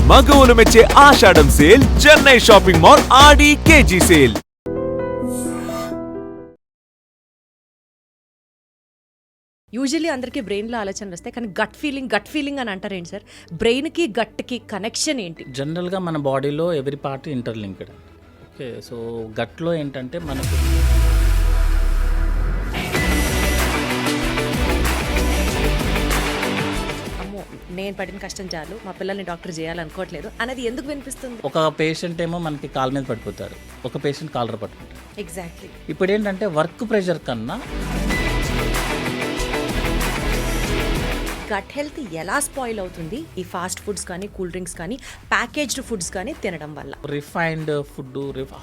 మగవులు మెచ్చే ఆషాఢం sale Chennai shopping mall ఆడి KG sale. Usually అందరికీ బ్రెయిన్లో ఆలోచనలు వస్తాయి, కానీ గట్ ఫీలింగ్ అని అంటారు ఏంటి సార్? బ్రెయిన్కి గట్కి కనెక్షన్ ఏంటి? జనరల్గా మన బాడీలో every part interlinked. Okay, so గట్లో ఏంటంటే మనకు అమ్మో నేను పడిన కష్టం చాలు, మా పిల్లల్ని డాక్టర్ చేయాలనుకోవట్లేదు అనేది ఎందుకు వినిపిస్తుంది? ఒక పేషెంట్ ఏమో మనకి కాలు మీద పడిపోతారు, ఒక పేషెంట్ కాలర్ పట్టుకుంటారు. ఎగ్జాక్ట్లీ. ఇప్పుడు ఏంటంటే వర్క్ ప్రెషర్ కన్నా గట్ హెల్త్ ఎలా స్పాయిల్ అవుతుంది ఈ ఫాస్ట్ ఫుడ్స్ కానీ, కూల్ డ్రింక్స్ కానీ, ప్యాకేజ్డ్ ఫుడ్స్ కానీ తినడం వల్ల? రిఫైన్డ్ ఫుడ్,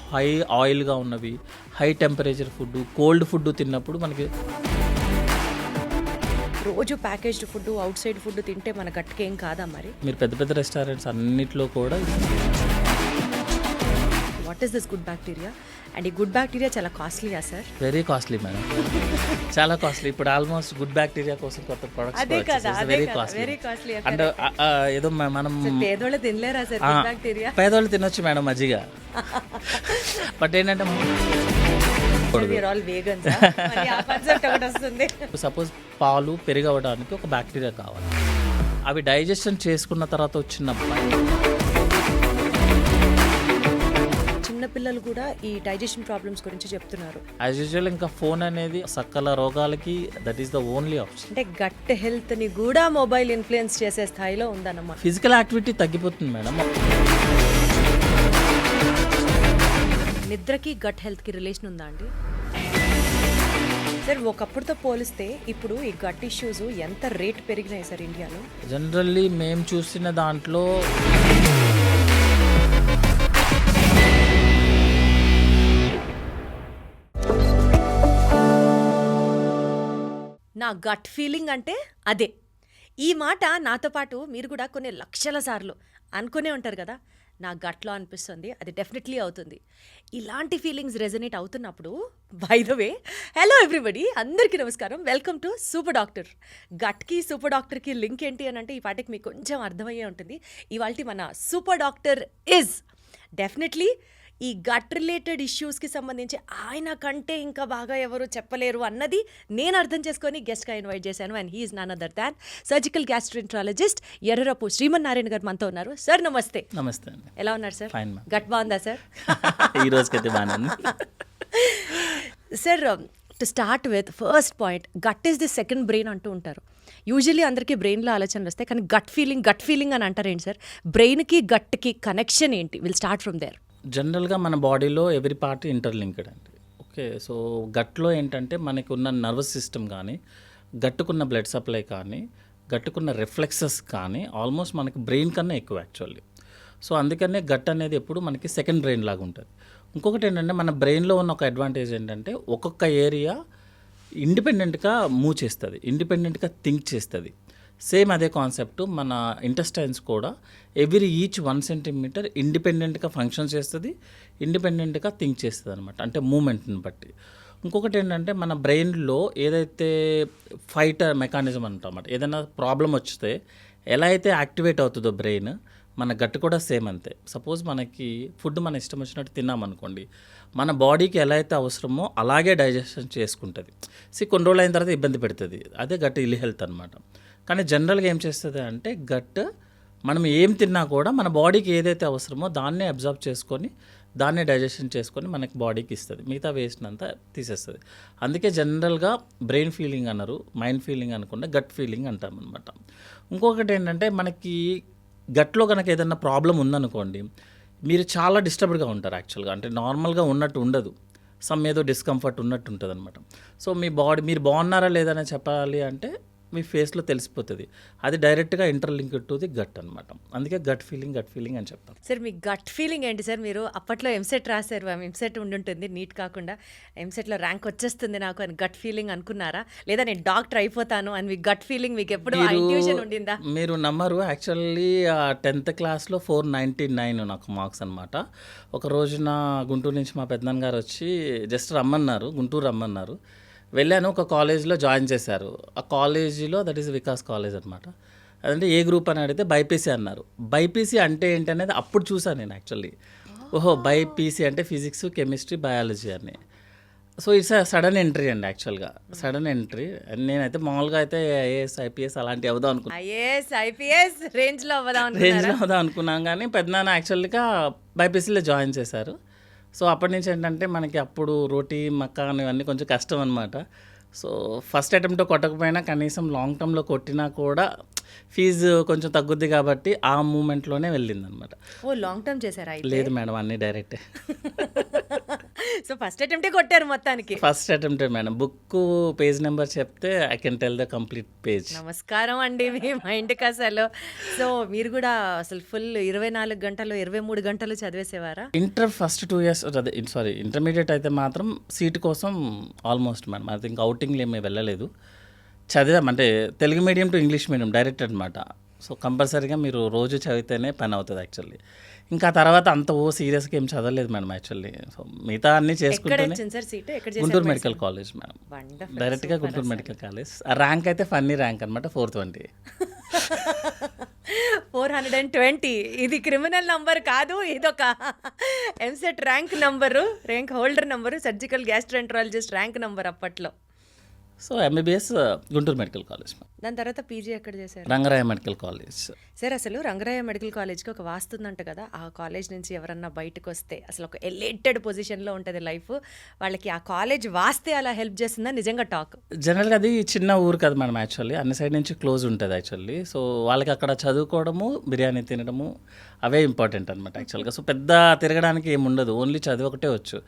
హై ఆయిల్గా ఉన్నవి, high temperature food, cold food తిన్నప్పుడు మనకి రోజు packaged food, out side food తింటే మన గట్కి ఏం కాదా మరి? మీరు పెద్ద పెద్ద రెస్టారెంట్స్ అన్నిట్లో కూడా what is this good bacteria? And ఈ గుడ్ బ్యాక్టీరియా చాలా కాస్ట్లీయా సార్? వెరీ కాస్ట్లీ మేడం, చాలా కాస్ట్లీ. ఇప్పుడు ఆల్మోస్ట్ గుడ్ బ్యాక్టీరియా కోసం కొత్త ప్రొడక్ట్స్ వెరీ కాస్ట్లీ. అంటే ఏదో మనం పేదోళ్ళు తినలేరా సార్ గుడ్ బ్యాక్టీరియా? పేదోళ్ళు తినొచ్చు మేడం మజ్జిగ, బట్ ఏంటంటే సపోజ్ పాలు పెరుగవడానికి ఒక బ్యాక్టీరియా కావాలి, అవి డైజెషన్ చేసుకున్న తర్వాత వచ్చిన చిన్నపిల్లలు కూడా ఈ డైజెషన్ ప్రాబ్లమ్స్ గురించి చెప్తున్నారు. యాజ్ యూజువల్ ఇంకా ఫోన్ అనేది సకల రోగాలకి that is the only option. అంటే గట్ హెల్త్ ని కూడా మొబైల్ ఇన్ఫ్లుయెన్స్ చేసే స్థాయిలో ఉందన్నమాట. ఫిజికల్ యాక్టివిటీ తగ్గిపోతుంది మేడం. నిద్రకి గట్ హెల్త్ కి రిలేషన్ ఉందా అండి? సార్ ఒకప్పుడుతో పోలిస్తే ఇప్పుడు ఈ గట్ ఇష్యూస్ ఎంత రేట్ పెరిగినాయి సార్ ఇండియాలో? జనరల్లీ మేము చూసిన దాంట్లో నా గట్ ఫీలింగ్ అంటే అదే. ఈ మాట నాతో పాటు మీరు కూడా కొన్ని లక్షల సార్లు అనుకునే ఉంటారు కదా, నా గట్లో అనిపిస్తుంది, అది డెఫినెట్లీ అవుతుంది. ఇలాంటి ఫీలింగ్స్ రెజనేట్ అవుతున్నప్పుడు, by the way, hello everybody, అందరికీ నమస్కారం, వెల్కమ్ టు సూపర్ డాక్టర్. గట్కి సూపర్ డాక్టర్కి లింక్ ఏంటి అని అంటే ఈ పాటకి మీకు కొంచెం అర్థమయ్యే ఉంటుంది. ఇవాళ మన సూపర్ డాక్టర్ ఇస్ డెఫినెట్లీ ఈ గట్ రిలేటెడ్ ఇష్యూస్కి సంబంధించి ఆయన కంటే ఇంకా బాగా ఎవరు చెప్పలేరు అన్నది నేను అర్థం చేసుకొని గెస్ట్గా ఇన్వైట్ చేశాను. And he is none other than surgical gastroenterologist Errarapu Srimannarayana garu మనతో ఉన్నారు. సార్ నమస్తే. నమస్తే అండి. ఎలా ఉన్నారు సార్? ఫైన్. గట్ బాగుందా సార్? ఈ రోజుకైతే బాగుంది sir. To start with first point, gut is the second brain అంటూ ఉంటారు. యూజువల్లీ అందరికీ బ్రెయిన్లో ఆలోచనలు వస్తాయి, కానీ గట్ ఫీలింగ్ అని అంటారు ఏంటి సార్? బ్రెయిన్కి గట్కి కనెక్షన్ ఏంటి? Will start from there. జనరల్గా మన బాడీలో ఎవ్రీ పార్ట్ ఇంటర్లింక్డ్ అండి. ఓకే, సో గట్లో ఏంటంటే మనకు ఉన్న నర్వస్ సిస్టమ్ కానీ, గట్టుకున్న బ్లడ్ సప్లై కానీ, గట్టుకున్న రిఫ్లెక్సెస్ కానీ ఆల్మోస్ట్ మనకి బ్రెయిన్ కన్నా ఎక్కువ యాక్చువల్లీ. సో అందుకనే గట్ అనేది ఎప్పుడు మనకి సెకండ్ బ్రెయిన్ లాగా ఉంటుంది. ఇంకొకటి ఏంటంటే మన బ్రెయిన్లో ఉన్న ఒక అడ్వాంటేజ్ ఏంటంటే ఒక్కొక్క ఏరియా ఇండిపెండెంట్గా మూవ్ చేస్తుంది, ఇండిపెండెంట్గా థింక్ చేస్తుంది. సేమ్ అదే కాన్సెప్ట్ మన ఇంటెస్టైన్స్ కూడా ఈచ్ 1 సెంటీమీటర్ ఇండిపెండెంట్గా ఫంక్షన్ చేస్తుంది, ఇండిపెండెంట్గా థింక్ చేస్తుంది అనమాట, అంటే మూమెంట్ని బట్టి. ఇంకొకటి ఏంటంటే మన బ్రెయిన్లో ఏదైతే ఫైటర్ మెకానిజం అంటామన్నమాట, ఏదైనా ప్రాబ్లం వస్తే ఎలా అయితే యాక్టివేట్ అవుతుందో బ్రెయిన్, మన గట్టు కూడా సేమ్ అంతే. సపోజ్ మనకి ఫుడ్ మన ఇష్టం వచ్చినట్టు తిన్నామనుకోండి, మన బాడీకి ఎలా అయితే అవసరమో అలాగే డైజెషన్ చేసుకుంటుంది. కొన్ని రోజులు అయిన తర్వాత ఇబ్బంది పెడుతుంది, అదే గట్ ఇల్ హెల్త్ అనమాట. కానీ జనరల్గా ఏం చేస్తుంది అంటే గట్ మనం ఏం తిన్నా కూడా మన బాడీకి ఏదైతే అవసరమో దాన్నే అబ్జర్వ్ చేసుకొని, దాన్నే డైజెషన్ చేసుకొని మనకి బాడీకి ఇస్తుంది, మిగతా వేస్ట్ అంతా తీసేస్తుంది. అందుకే జనరల్గా బ్రెయిన్ ఫీలింగ్ అన్నారు, మైండ్ ఫీలింగ్ అనకుండా గట్ ఫీలింగ్ అంటాం అనమాట. ఇంకొకటి ఏంటంటే మనకి గట్లో కనుక ఏదైనా ప్రాబ్లం ఉందనుకోండి, మీరు చాలా డిస్టర్బ్డ్గా ఉంటారు యాక్చువల్గా, అంటే నార్మల్గా ఉన్నట్టు ఉండదు, ఏదో డిస్కంఫర్ట్ ఉన్నట్టు ఉంటుంది అనమాట. సో మీ బాడీ మీరు బాగున్నారా లేదని చెప్పాలి అంటే మీ ఫేస్లో తెలిసిపోతుంది, అది డైరెక్ట్గా ఇంటర్లింక్డ్ టు ది గట్ అనమాట. అందుకే గట్ ఫీలింగ్ అని చెప్తాం. సార్ మీ గట్ ఫీలింగ్ ఏంటి సార్? మీరు అప్పట్లో ఎంసెట్ రాశారు, ఎంసెట్ ఉండుంటుంది, నీట్ కాకుండా ఎంసెట్లో ర్యాంక్ వచ్చేస్తుంది నాకు అని గట్ ఫీలింగ్ అనుకున్నారా? లేదా నేను డాక్టర్ అయిపోతాను అని మీ గట్ ఫీలింగ్ మీకు ఎప్పుడు ఇంట్యూషన్ ఉండిందా? మీరు నమ్మరు, యాక్చువల్లీ 10th క్లాస్లో 499 నాకు మార్క్స్ అనమాట. ఒక రోజున గుంటూరు నుంచి మా పెద్దనాన్న గారు వచ్చి జస్ట్ రమ్మన్నారు, గుంటూరు రమ్మన్నారు. వెళ్ళాను, ఒక కాలేజ్లో జాయిన్ చేశారు. ఆ కాలేజీలో దట్ ఈస్ వికాస్ కాలేజ్ అనమాట. అదంటే ఏ గ్రూప్ అని అడిగితే బైపీసీ అన్నారు. బైపీసీ అంటే ఏంటనేది అప్పుడు చూసాను నేను యాక్చువల్లీ. ఓహో, బైపీసీ అంటే ఫిజిక్స్, కెమిస్ట్రీ, బయాలజీ అని. సో ఇట్స్ సడన్ ఎంట్రీ అండి యాక్చువల్గా, సడన్ ఎంట్రీ. నేనైతే మామూలుగా అయితే ఐఏఎస్, ఐపీఎస్ అలాంటివి అవుదాం అనుకున్నాను, ఐఏఎస్ ఐపీఎస్ రేంజ్లో రేంజ్లో అవుదాం అనుకున్నాం. కానీ పెద్దనాన్న యాక్చువల్గా బైపీసీలో జాయిన్ చేశారు. సో అప్పటి నుంచి ఏంటంటే మనకి అప్పుడు రోటీ, మక్కా ఇవన్నీ కొంచెం కష్టం అనమాట. సో ఫస్ట్ అటెంప్ట్ కొట్టకపోయినా కనీసం లాంగ్ టర్మ్లో కొట్టినా కూడా ఫీజు కొంచెం తగ్గుద్ది కాబట్టి ఆ మూమెంట్లోనే వెళ్ళింది అనమాట. ఓ లాంగ్ టర్మ్ చేశారా అయితే? లేదు మేడం, అన్నీ డైరెక్టే. సో ఫస్ట్ అటెంప్టే కొట్టారు మొత్తానికి. ఫస్ట్ అటెంప్టే మేడం. బుక్ పేజ్ నెంబర్ చెప్తే I can tell the complete page. నమస్కారం అండి మీ మైండ్కి అసలు. సో మీరు కూడా అసలు ఫుల్ 24 గంటలు 23 గంటలు చదివేసేవారా? ఇంటర్ ఫస్ట్ 2 years అదే సారీ ఇంటర్మీడియట్ అయితే మాత్రం సీట్ కోసం ఆల్మోస్ట్ మేడం అది ఇంకా అవుటింగ్లు ఏమీ వెళ్ళలేదు. చదివాం అంటే Telugu medium to English medium direct అనమాట. సో కంపల్సరీగా మీరు రోజు చదివితేనే పని అవుతుంది యాక్చువల్లీ. ఇంకా తర్వాత అంత సీరియస్గా ఏం చదవలేదు మేడం యాక్చువల్లీ. సో మిగతా అన్నీ చేసుకుంటేనే గుంటూరు మెడికల్ కాలేజ్ మేడం, డైరెక్ట్గా గుంటూరు మెడికల్ కాలేజ్. ఆ ర్యాంక్ అయితే ఫన్నీ ర్యాంక్ అనమాట, 420. 420 ఇది క్రిమినల్ నంబర్ కాదు, ఇదొక EAMCET rank number, rank holder number, surgical gastroenterologist rank number అప్పట్లో. So MBBS Guntur medical college. దాని తర్వాత పీజీ ఎక్కడ చేశారు? Rangaraya medical college. సార్ అసలు రంగరాయ మెడికల్ కాలేజ్కి ఒక వాస్తుందంట కదా, ఆ కాలేజ్ నుంచి ఎవరన్నా బయటకు వస్తే అసలు ఒక ఎలిటెడ్ పొజిషన్లో ఉంటుంది లైఫ్, వాళ్ళకి ఆ కాలేజ్ వాస్తే అలా హెల్ప్ చేస్తుందా? నిజంగా టాక్. జనరల్గా అది చిన్న ఊరు కదా మేడం యాక్చువల్లీ, అన్ని సైడ్ నుంచి క్లోజ్ ఉంటుంది యాక్చువల్లీ. సో వాళ్ళకి అక్కడ చదువుకోవడము, బిర్యానీ తినడము అవే ఇంపార్టెంట్ అనమాట యాక్చువల్గా. సో పెద్ద తిరగడానికి ఏమి ఉండదు, ఓన్లీ చదువు ఒకటే వచ్చు.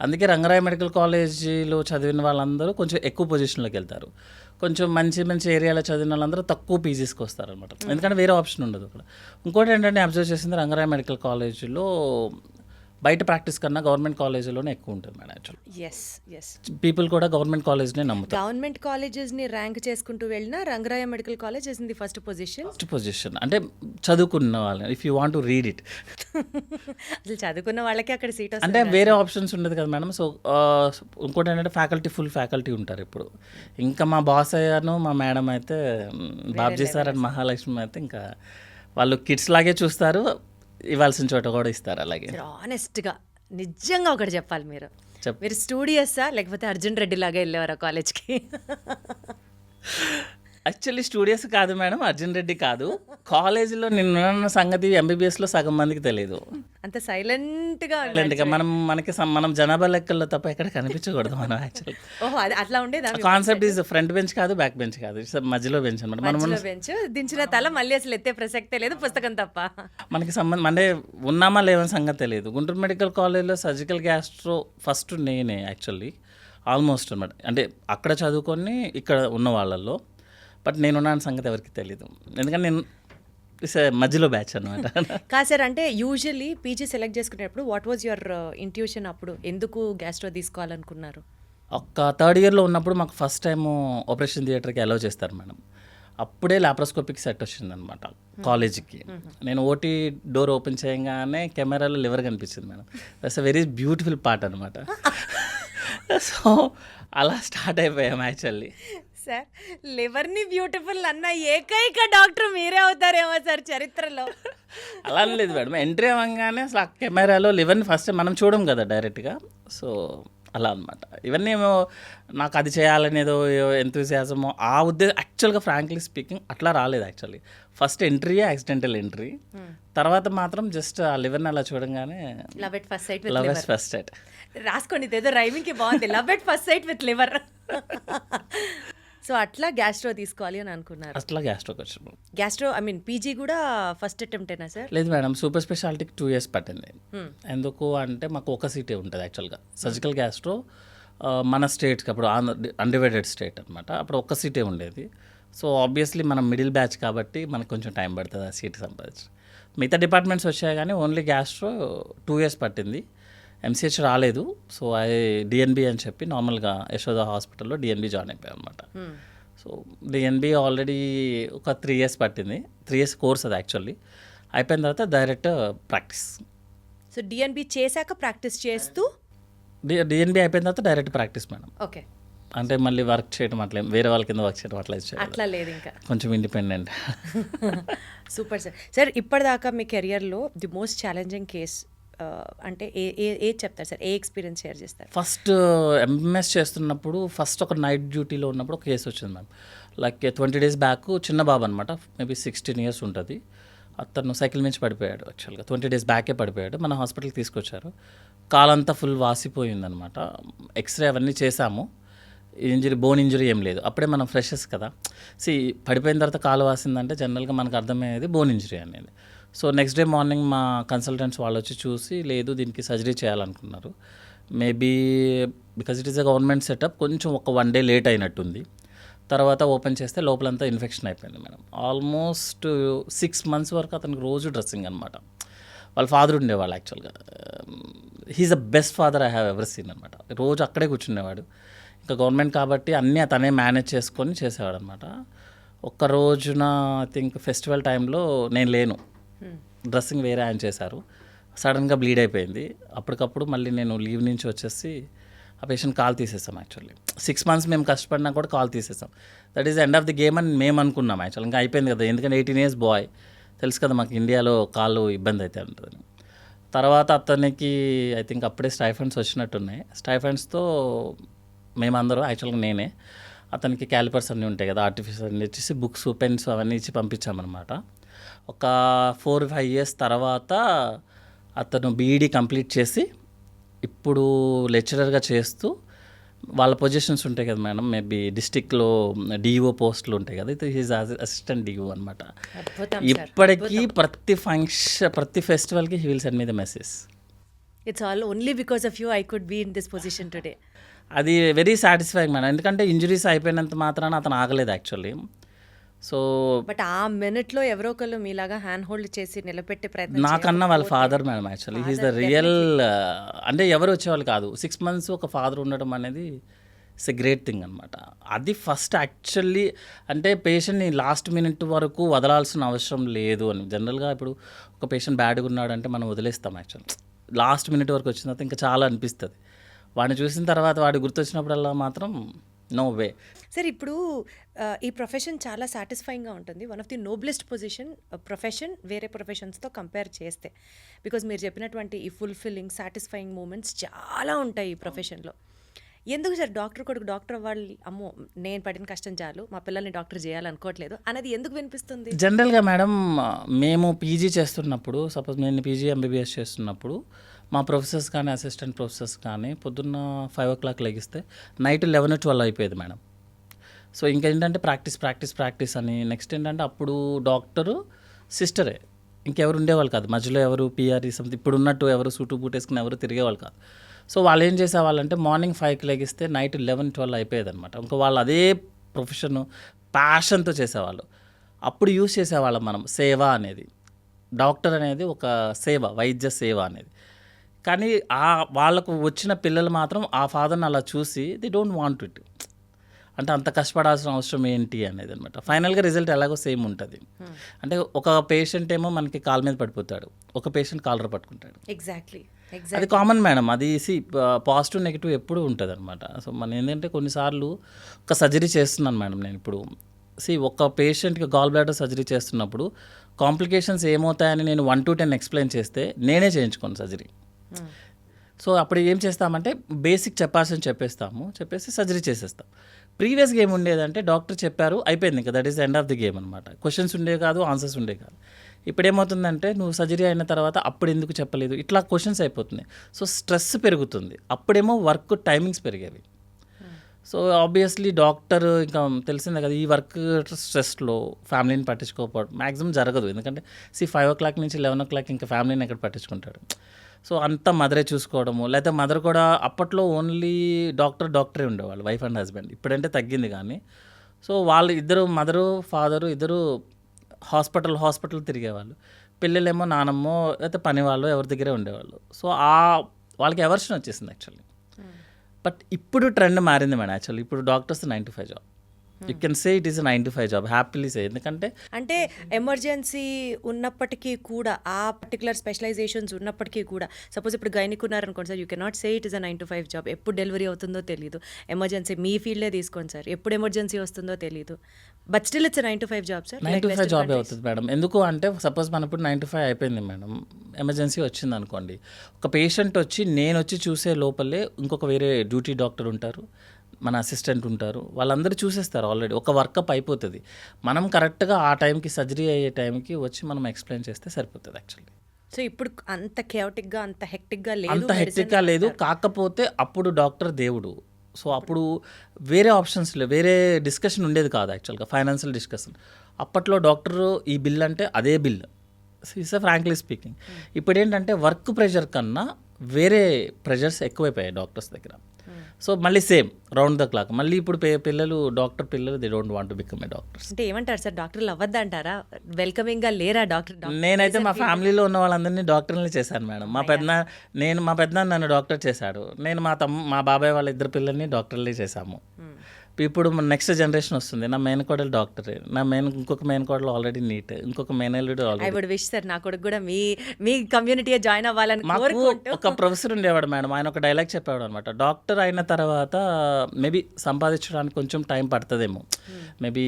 అందుకే రంగరాయ మెడికల్ కాలేజీలో చదివిన వాళ్ళందరూ కొంచెం ఎక్కువ పొజిషన్లోకి వెళ్తారు. కొంచెం మంచి మంచి ఏరియాలో చదివిన వాళ్ళందరూ తక్కువ పీజీస్కి వస్తారనమాట, ఎందుకంటే వేరే ఆప్షన్ ఉండదు అక్కడ. ఇంకోటి ఏంటంటే అబ్జర్వ్ చేసింది, రంగరాయ మెడికల్ కాలేజీలో బయట ప్రాక్టీస్ కన్నా గవర్నమెంట్ కాలేజీలోనే ఎక్కువ ఉంటుంది madam actually. Yes yes, people కూడా గవర్నమెంట్ కాలేజ్నే నమ్ముతారు. గవర్నమెంట్ కాలేజెస్ని ర్యాంక్ చేసుకుంటూ వెళ్ళినా Rangaraya medical college is in the first position. అంటే చదువుకున్న వాళ్ళు, if you want to read it. అసలు చదువుకున్న వాళ్ళకి అక్కడ సీట్ అంటే వేరే ఆప్షన్స్ ఉండదు కదా మేడం. సో ఇంకోటి ఏంటంటే ఫ్యాకల్టీ, ఫుల్ ఫ్యాకల్టీ ఉంటారు ఇప్పుడు. ఇంకా మా బాస్ అయ్యాను, మా మేడం అయితే బాబ్జీ సార్ అండ్ మహాలక్ష్మి అయితే ఇంకా వాళ్ళు కిడ్స్ లాగే చూస్తారు, ఇవ్వాల్సిన చోట కూడా ఇస్తారు. అలాగే ఆనెస్ట్గా నిజంగా ఒకటి చెప్పాలి, మీరు స్టూడియస్సా లేకపోతే అర్జున్ రెడ్డి లాగా వెళ్ళేవారా కాలేజ్కి? యాక్చువల్లీ స్టూడియోస్ కాదు మేడం, అర్జున్ రెడ్డి కాదు. కాలేజీలో నిన్న సంగతి ఎంబీబీఎస్లో సగం మందికి తెలియదు. అంత సైలెంట్గా మనం జనాభా లెక్కల్లో తప్ప ఎక్కడ కనిపించకూడదు మనం యాక్చువల్లీ. ఓహో, అట్లా ఉండేదా? కాన్సెప్ట్ ఈజ్ ఫ్రంట్ బెంచ్ కాదు, బ్యాక్ బెంచ్ కాదు, మధ్యలో బెంచ్ అనమాట. మనం బెంచ్ దించిన తల మళ్ళీ అసలు ఎత్తే ప్రసక్తే లేదు, పుస్తకం తప్ప. మనకి సంబంధం అంటే ఉన్నామా లేవని సంగతి తెలియదు. గుంటూరు మెడికల్ కాలేజ్లో సర్జికల్ గ్యాస్ట్రో ఫస్ట్ నేనే యాక్చువల్లీ ఆల్మోస్ట్ అనమాట. అంటే అక్కడ చదువుకొని ఇక్కడ ఉన్న వాళ్ళల్లో, బట్ నేనున్న సంగతి ఎవరికి తెలీదు, ఎందుకంటే నేను మధ్యలో బ్యాచ్ అనమాట. కాదు సార్, అంటే యూజువల్లీ పీజీ సెలెక్ట్ చేసుకునేటప్పుడు వాట్ వాజ్ యువర్ ఇంట్యూషన్? అప్పుడు ఎందుకు గ్యాస్ట్రో తీసుకోవాలనుకున్నారు? ఒక థర్డ్ ఇయర్లో ఉన్నప్పుడు మాకు ఫస్ట్ టైం ఆపరేషన్ థియేటర్కి అలౌ చేస్తారు మేడం. అప్పుడే లాప్రోస్కోపిక్ సెట్ వచ్చిందనమాట కాలేజీకి. నేను ఓటీ డోర్ ఓపెన్ చేయగానే కెమెరాలో లివర్ కనిపించింది madam. That's a very beautiful part అనమాట. సో అలా స్టార్ట్ అయిపోయాం యాక్చువల్లీ. సార్, లివర్ని బ్యూటిఫుల్ అన్న ఏకైక డాక్టర్ మీరే అవుతారేమో సార్ చరిత్రలో. అలా లేదు మేడం, ఎంట్రీ అవ్వగానే అసలు ఆ కెమెరాలో లివర్ని ఫస్ట్ మనం చూడం కదా డైరెక్ట్గా. సో అలా అనమాట. ఇవన్నీ ఏమో నాకు అది చేయాలనేదో ఎంతూసియాజమో ఆ ఉద్దేశం యాక్చువల్గా ఫ్రాంక్లీ స్పీకింగ్ అట్లా రాలేదు యాక్చువల్లీ. ఫస్ట్ ఎంట్రీయే యాక్సిడెంటల్ ఎంట్రీ. తర్వాత మాత్రం జస్ట్ ఆ లివర్ని అలా చూడంగానే love at first sight. Love at first sight రాసుకోండి, ఏదో రైమింగ్కి బాగుంది, love at first sight with liver. So అట్లా గ్యాస్ట్రో తీసుకోవాలి అని అనుకున్నారు. అట్లా గ్యాస్ట్రోకి వచ్చాము. గ్యాస్ట్రో ఐ మీన్ పీజీ కూడా ఫస్ట్ అటెంప్టేనా సార్? లేదు మేడం, సూపర్ స్పెషాలిటీకి 2 years పట్టింది. ఎందుకు అంటే మాకు ఒక సీటే ఉంటుంది యాక్చువల్గా. సర్జికల్ గ్యాస్ట్రో మన స్టేట్కి అప్పుడు అన్డివైడెడ్ స్టేట్ అనమాట, అప్పుడు ఒక్క సీటే ఉండేది. సో ఆబ్వియస్లీ మనం మిడిల్ బ్యాచ్ కాబట్టి మనకు కొంచెం టైం పడుతుంది ఆ సీట్ సంపాదించి. మిగతా డిపార్ట్మెంట్స్ వచ్చాయి కానీ ఓన్లీ గ్యాస్ట్రో 2 years పట్టింది. ఎంసీహెచ్ రాలేదు. సో అది డిఎన్బి అని చెప్పి నార్మల్గా యశోద హాస్పిటల్లో డిఎన్బి జాయిన్ అయిపోయాం అనమాట. సో డిఎన్బి ఆల్రెడీ ఒక 3 years పట్టింది. 3 years కోర్స్ అది యాక్చువల్లీ. అయిపోయిన తర్వాత డైరెక్ట్ ప్రాక్టీస్. సో డిఎన్బి చేశాక ప్రాక్టీస్ చేస్తూ డిఎన్బి అయిపోయిన తర్వాత డైరెక్ట్ ప్రాక్టీస్ మేడం. ఓకే. అంటే మళ్ళీ వర్క్ చేయడం అట్లా వేరే వాళ్ళ కింద వర్క్ చేయడం అట్లా చేయడం. అట్లా లేదు ఇంకా. కొంచెం ఇండిపెండెంట్. Super sir. సార్ ఇప్పటిదాకా మీ కెరియర్లో ది మోస్ట్ ఛాలెంజింగ్ కేస్ అంటే ఏది చెప్తారు సార్? ఏ ఎక్స్పీరియన్స్ షేర్ చేస్తారు? ఫస్ట్ ఎంఎస్ చేస్తున్నప్పుడు ఫస్ట్ ఒక నైట్ డ్యూటీలో ఉన్నప్పుడు ఒక కేసు వచ్చింది మ్యామ్. లైక్ 20 days బ్యాక్ చిన్న బాబు అనమాట, మేబీ 16 years ఉంటుంది. అతను సైకిల్ నుంచి పడిపోయాడు. యాక్చువల్గా 20 days బ్యాకే పడిపోయాడు. మన హాస్పిటల్కి తీసుకొచ్చారు. కాలంతా ఫుల్ వాసిపోయిందనమాట. ఎక్స్రే అవన్నీ చేశాము. బోన్ ఇంజరీ ఏం లేదు. అప్పుడే మనం ఫ్రెషర్స్ కదా. పడిపోయిన తర్వాత కాలు వాసిందంటే జనరల్గా మనకు అర్థమయ్యేది బోన్ ఇంజరీ అనేది. సో నెక్స్ట్ డే మార్నింగ్ మా కన్సల్టెంట్స్ వాళ్ళు వచ్చి చూసి లేదు దీనికి సర్జరీ చేయాలనుకున్నారు. Maybe because it is a government setup, కొంచెం ఒక 1 day లేట్ అయినట్టుంది. తర్వాత ఓపెన్ చేస్తే లోపలంతా ఇన్ఫెక్షన్ అయిపోయింది మేడం. ఆల్మోస్ట్ 6 months వరకు అతనికి రోజు డ్రెస్సింగ్ అనమాట. వాళ్ళ ఫాదర్ ఉండేవాళ్ళు యాక్చువల్గా. He's the best father I have ever seen అనమాట. రోజు అక్కడే కూర్చునేవాడు. ఇంకా గవర్నమెంట్ కాబట్టి అన్నీ అతనే మేనేజ్ చేసుకొని చేసేవాడు అనమాట. ఒక్క రోజున ఐ థింక్ ఫెస్టివల్ టైంలో నేను లేను, డ్రెస్సింగ్ వేరే ఆయన చేశారు. సడన్గా బ్లీడ్ అయిపోయింది. అప్పటికప్పుడు మళ్ళీ నేను లీవ్ నుంచి వచ్చేసి ఆ పేషెంట్ కాల్ తీసేసాం. యాక్చువల్లీ 6 months మేము కష్టపడినా కూడా కాల్ తీసేసాం. That is end of the game అని మేము అనుకున్నాం. యాక్చువల్ ఇంకా అయిపోయింది కదా, ఎందుకంటే 18 years బాయ్, తెలుసు కదా మాకు ఇండియాలో కాళ్ళు ఇబ్బంది అయితే ఉంటుందని. తర్వాత అతనికి ఐ థింక్ అప్పుడే స్టైఫండ్స్ వచ్చినట్టున్నాయి. స్టైఫండ్స్తో మేమందరూ యాక్చువల్గా నేనే అతనికి క్యాలిపర్స్ అన్నీ ఉంటాయి కదా, ఆర్టిఫిషియల్ అన్నీ ఇచ్చేసి బుక్స్ పెన్స్ అవన్నీ ఇచ్చి పంపించామన్నమాట. ఒక 4-5 years తర్వాత అతను బీఈడీ కంప్లీట్ చేసి ఇప్పుడు లెక్చరర్గా చేస్తూ వాళ్ళ పొజిషన్స్ ఉంటాయి కదా మేడం, మేబీ డిస్టిక్లో డిఓ పోస్టులు ఉంటాయి కదా, ఇది హీజ్ అసిస్టెంట్ డిఓ అనమాట. ఇప్పటికీ ప్రతి ఫెస్టివల్కి he will send me the message. It's all only because of you I could be in this position today. అది వెరీ సాటిస్ఫైయింగ్ మేడం, ఎందుకంటే ఇంజరీస్ అయిపోయినంత మాత్రాన అతను ఆగలేదు యాక్చువల్లీ. సో బట్ ఆ మినిట్లో ఎవరో ఒకళ్ళు మీలాగా హ్యాండ్ హోల్డ్ చేసి నిలబెట్టే ప్రయత్నం నాకన్నా వాళ్ళ father madam actually he's the real. అంటే ఎవరు వచ్చేవాళ్ళు కాదు. 6 months ఒక ఫాదర్ ఉండడం అనేది ఇట్స్ ఎ గ్రేట్ థింగ్ అనమాట. అది ఫస్ట్ యాక్చువల్లీ అంటే పేషెంట్ని లాస్ట్ మినిట్ వరకు వదలాల్సిన అవసరం లేదు అని. జనరల్గా ఇప్పుడు ఒక పేషెంట్ బ్యాడ్గా ఉన్నాడంటే మనం వదిలేస్తాం. యాక్చువల్లీ లాస్ట్ మినిట్ వరకు వచ్చిన తర్వాత ఇంకా చాలా అనిపిస్తుంది. వాడిని చూసిన తర్వాత వాడు గుర్తొచ్చినప్పుడల్లా మాత్రం నో వే. సార్ ఇప్పుడు ఈ ప్రొఫెషన్ చాలా సాటిస్ఫైయింగ్గా ఉంటుంది. One of the noblest profession వేరే ప్రొఫెషన్స్తో కంపేర్ చేస్తే. బికాజ్ మీరు చెప్పినటువంటి ఈ ఫుల్ఫిల్లింగ్ సాటిస్ఫైయింగ్ మూమెంట్స్ చాలా ఉంటాయి ఈ ప్రొఫెషన్లో. ఎందుకు సార్ డాక్టర్ కొడుకు డాక్టర్ అవ్వాలి, అమ్మో నేను పడిన కష్టం చాలు మా పిల్లల్ని డాక్టర్ చేయాలనుకోవట్లేదు అనేది ఎందుకు వినిపిస్తుంది? జనరల్గా మేడం మేము పీజీ చేస్తున్నప్పుడు, సపోజ్ నేను పీజీ ఎంబీబీఎస్ చేస్తున్నప్పుడు మా ప్రొఫెసర్స్ కానీ అసిస్టెంట్ ప్రొఫెసర్స్ కానీ పొద్దున్న 5 o'clock లెగిస్తే నైట్ 11-12 అయిపోయేది మేడం. సో ఇంకేంటంటే ప్రాక్టీస్ అని. నెక్స్ట్ ఏంటంటే అప్పుడు డాక్టరు సిస్టరే, ఇంకెవరు ఉండేవాళ్ళు కాదు మధ్యలో, ఎవరు పిఆర్ఈ సంథింగ్ ఇప్పుడు ఉన్నట్టు ఎవరు సూటు బూట్ వేసుకుని ఎవరు తిరిగేవాళ్ళు కాదు. సో వాళ్ళు ఏం చేసేవాళ్ళంటే మార్నింగ్ 5కి లెగిస్తే నైట్ 11-12 అయిపోయేది అనమాట. ఇంకా వాళ్ళు అదే ప్రొఫెషన్ ప్యాషన్తో చేసేవాళ్ళు. అప్పుడు యూజ్ చేసేవాళ్ళం మనం సేవ అనేది. డాక్టర్ అనేది ఒక సేవ, వైద్య సేవ అనేది. కానీ వాళ్ళకు వచ్చిన పిల్లలు మాత్రం ఆ ఫాదర్ని అలా చూసి ది డోంట్ వాంట్ ఇట్, అంటే అంత కష్టపడాల్సిన అవసరం ఏంటి అనేది అనమాట. ఫైనల్గా రిజల్ట్ ఎలాగో సేమ్ ఉంటుంది. అంటే ఒక పేషెంట్ ఏమో మనకి కాళ్ళ మీద పడిపోతాడు, ఒక పేషెంట్ కాలర్ పట్టుకుంటాడు. ఎగ్జాక్ట్లీ అది కామన్ మేడం. అది పాజిటివ్ నెగిటివ్ ఎప్పుడు ఉంటుంది అనమాట. సో మనం ఏంటంటే కొన్నిసార్లు ఒక సర్జరీ చేస్తున్నాను మేడం నేను ఇప్పుడు. ఒక పేషెంట్కి గాల్ బ్లాడర్ సర్జరీ చేస్తున్నప్పుడు కాంప్లికేషన్స్ ఏమవుతాయని నేను 1 to 10 ఎక్స్ప్లెయిన్ చేస్తే నేనే చేయించుకోను సర్జరీ. సో అప్పుడు ఏం చేస్తామంటే బేసిక్ చెప్పాల్సింది చెప్పేసి సర్జరీ చేసేస్తాం. ప్రీవియస్గా ఏమి ఉండేదంటే డాక్టర్ చెప్పారు అయిపోయింది, ఇంకా that is end of the game అనమాట. క్వశ్చన్స్ ఉండే కాదు, ఆన్సర్స్ ఉండే కాదు. ఇప్పుడు ఏమవుతుందంటే నువ్వు సర్జరీ అయిన తర్వాత అప్పుడు ఎందుకు చెప్పలేదు, ఇట్లా క్వశ్చన్స్ అయిపోతున్నాయి. సో స్ట్రెస్ పెరుగుతుంది. అప్పుడేమో వర్క్ టైమింగ్స్ పెరిగేవి. సో ఆబ్వియస్లీ డాక్టర్ ఇంకా తెలిసిందే కదా, ఈ వర్క్ స్ట్రెస్లో ఫ్యామిలీని పట్టించుకోకపోవడం మ్యాక్సిమం జరగదు. ఎందుకంటే 5 o'clock నుంచి 11 o'clock ఇంకా ఫ్యామిలీని ఎక్కడ పట్టించుకుంటాడు. సో అంతా మదరే చూసుకోవడము, లేకపోతే మదర్ కూడా అప్పట్లో ఓన్లీ డాక్టరే ఉండేవాళ్ళు, వైఫ్ అండ్ హస్బెండ్. ఇప్పుడంటే తగ్గింది కానీ. సో వాళ్ళు ఇద్దరు మదరు ఫాదరు ఇద్దరు హాస్పిటల్ తిరిగేవాళ్ళు. పిల్లలేమో నానమ్మో లేకపోతే పని వాళ్ళు ఎవరి దగ్గరే ఉండేవాళ్ళు. సో వాళ్ళకి ఎవర్షన్ వచ్చేసింది యాక్చువల్లీ. బట్ ఇప్పుడు ట్రెండ్ మారింది మేడం. యాక్చువల్లీ ఇప్పుడు doctors 9 to 5 job. You can say it is 9 to 5 job, happily say. ఎందుకంటే అంటే ఎమర్జెన్సీ ఉన్నప్పటికీ కూడా, ఆ పర్టికులర్ స్పెషలైజేషన్స్ ఉన్నప్పటికీ కూడా, సపోజ్ ఇప్పుడు గైనిక్ ఉన్నారనుకోండి sir, you cannot say it is a 9 to 5 job. ఎప్పుడు డెలివరీ అవుతుందో తెలియదు. ఎమర్జెన్సీ మీ ఫీల్డే తీసుకోండి సార్, ఎప్పుడు ఎమర్జెన్సీ వస్తుందో తెలియదు. But still it's 9 to 5 job sir. 9 to 5 జాబే అవుతుంది మేడం. ఎందుకు అంటే సపోజ్ మన ఇప్పుడు 9 to 5 అయిపోయింది మేడం, ఎమర్జెన్సీ వచ్చింది అనుకోండి, ఒక పేషెంట్ వచ్చి నేను వచ్చి చూసే లోపలే ఇంకొక వేరే డ్యూటీ డాక్టర్ ఉంటారు, మన అసిస్టెంట్ ఉంటారు, వాళ్ళందరూ చూసేస్తారు ఆల్రెడీ. ఒక వర్కప్ అయిపోతుంది. మనం కరెక్ట్గా ఆ టైంకి సర్జరీ అయ్యే టైంకి వచ్చి మనం ఎక్స్ప్లెయిన్ చేస్తే సరిపోతుంది యాక్చువల్లీ. సో ఇప్పుడు అంత కేవటిక్గా, అంత హెక్టిక్గా లేదు, అంత హెక్టిక్గా లేదు. కాకపోతే అప్పుడు డాక్టర్ దేవుడు. సో అప్పుడు వేరే ఆప్షన్స్ లేవు, వేరే డిస్కషన్ ఉండేది కాదు యాక్చువల్గా, ఫైనాన్షియల్ డిస్కషన్. అప్పట్లో డాక్టర్ ఈ బిల్ అంటే అదే బిల్, ఇస్ ఫ్రాంక్లీ స్పీకింగ్. ఇప్పుడు ఏంటంటే వర్క్ ప్రెషర్ కన్నా వేరే ప్రెషర్స్ ఎక్కువైపోయాయి డాక్టర్స్ దగ్గర. సో మళ్ళీ సేమ్ రౌండ్ ద క్లాక్. మళ్ళీ ఇప్పుడు పిల్లలు they don't want to become a doctors. అంటే ఏమంటారు సార్, డాక్టర్లు అవ్వద్దంటారా? వెల్కమింగ్గా లేరా డాక్టర్? నేనైతే మా ఫ్యామిలీలో ఉన్న వాళ్ళందరినీ డాక్టర్ని చేశాను మేడం. మా పెద్దనాన్న నన్ను డాక్టర్ చేశాడు. నేను మా బాబాయ్ వాళ్ళ ఇద్దరు పిల్లల్ని డాక్టర్లే చేశాము. ఇప్పుడు నెక్స్ట్ జనరేషన్ వస్తుంది. నా మేనకోడలు డాక్టరే, ఇంకొక మేనకోడలు ఆల్రెడీ నీట్, ఇంకొక మేనల్లుడు already. I would wish sir నా కొడుకు కూడా మీ కమ్యూనిటీ జాయిన్ అవ్వాలని. మాకు ఒక ప్రొఫెసర్ ఉండేవాడు మేడం, ఆయన ఒక డైలాగ్ చెప్పేవాడు అనమాట, డాక్టర్ అయిన తర్వాత మేబీ సంపాదించడానికి కొంచెం టైం పడుతుందేమో, మేబీ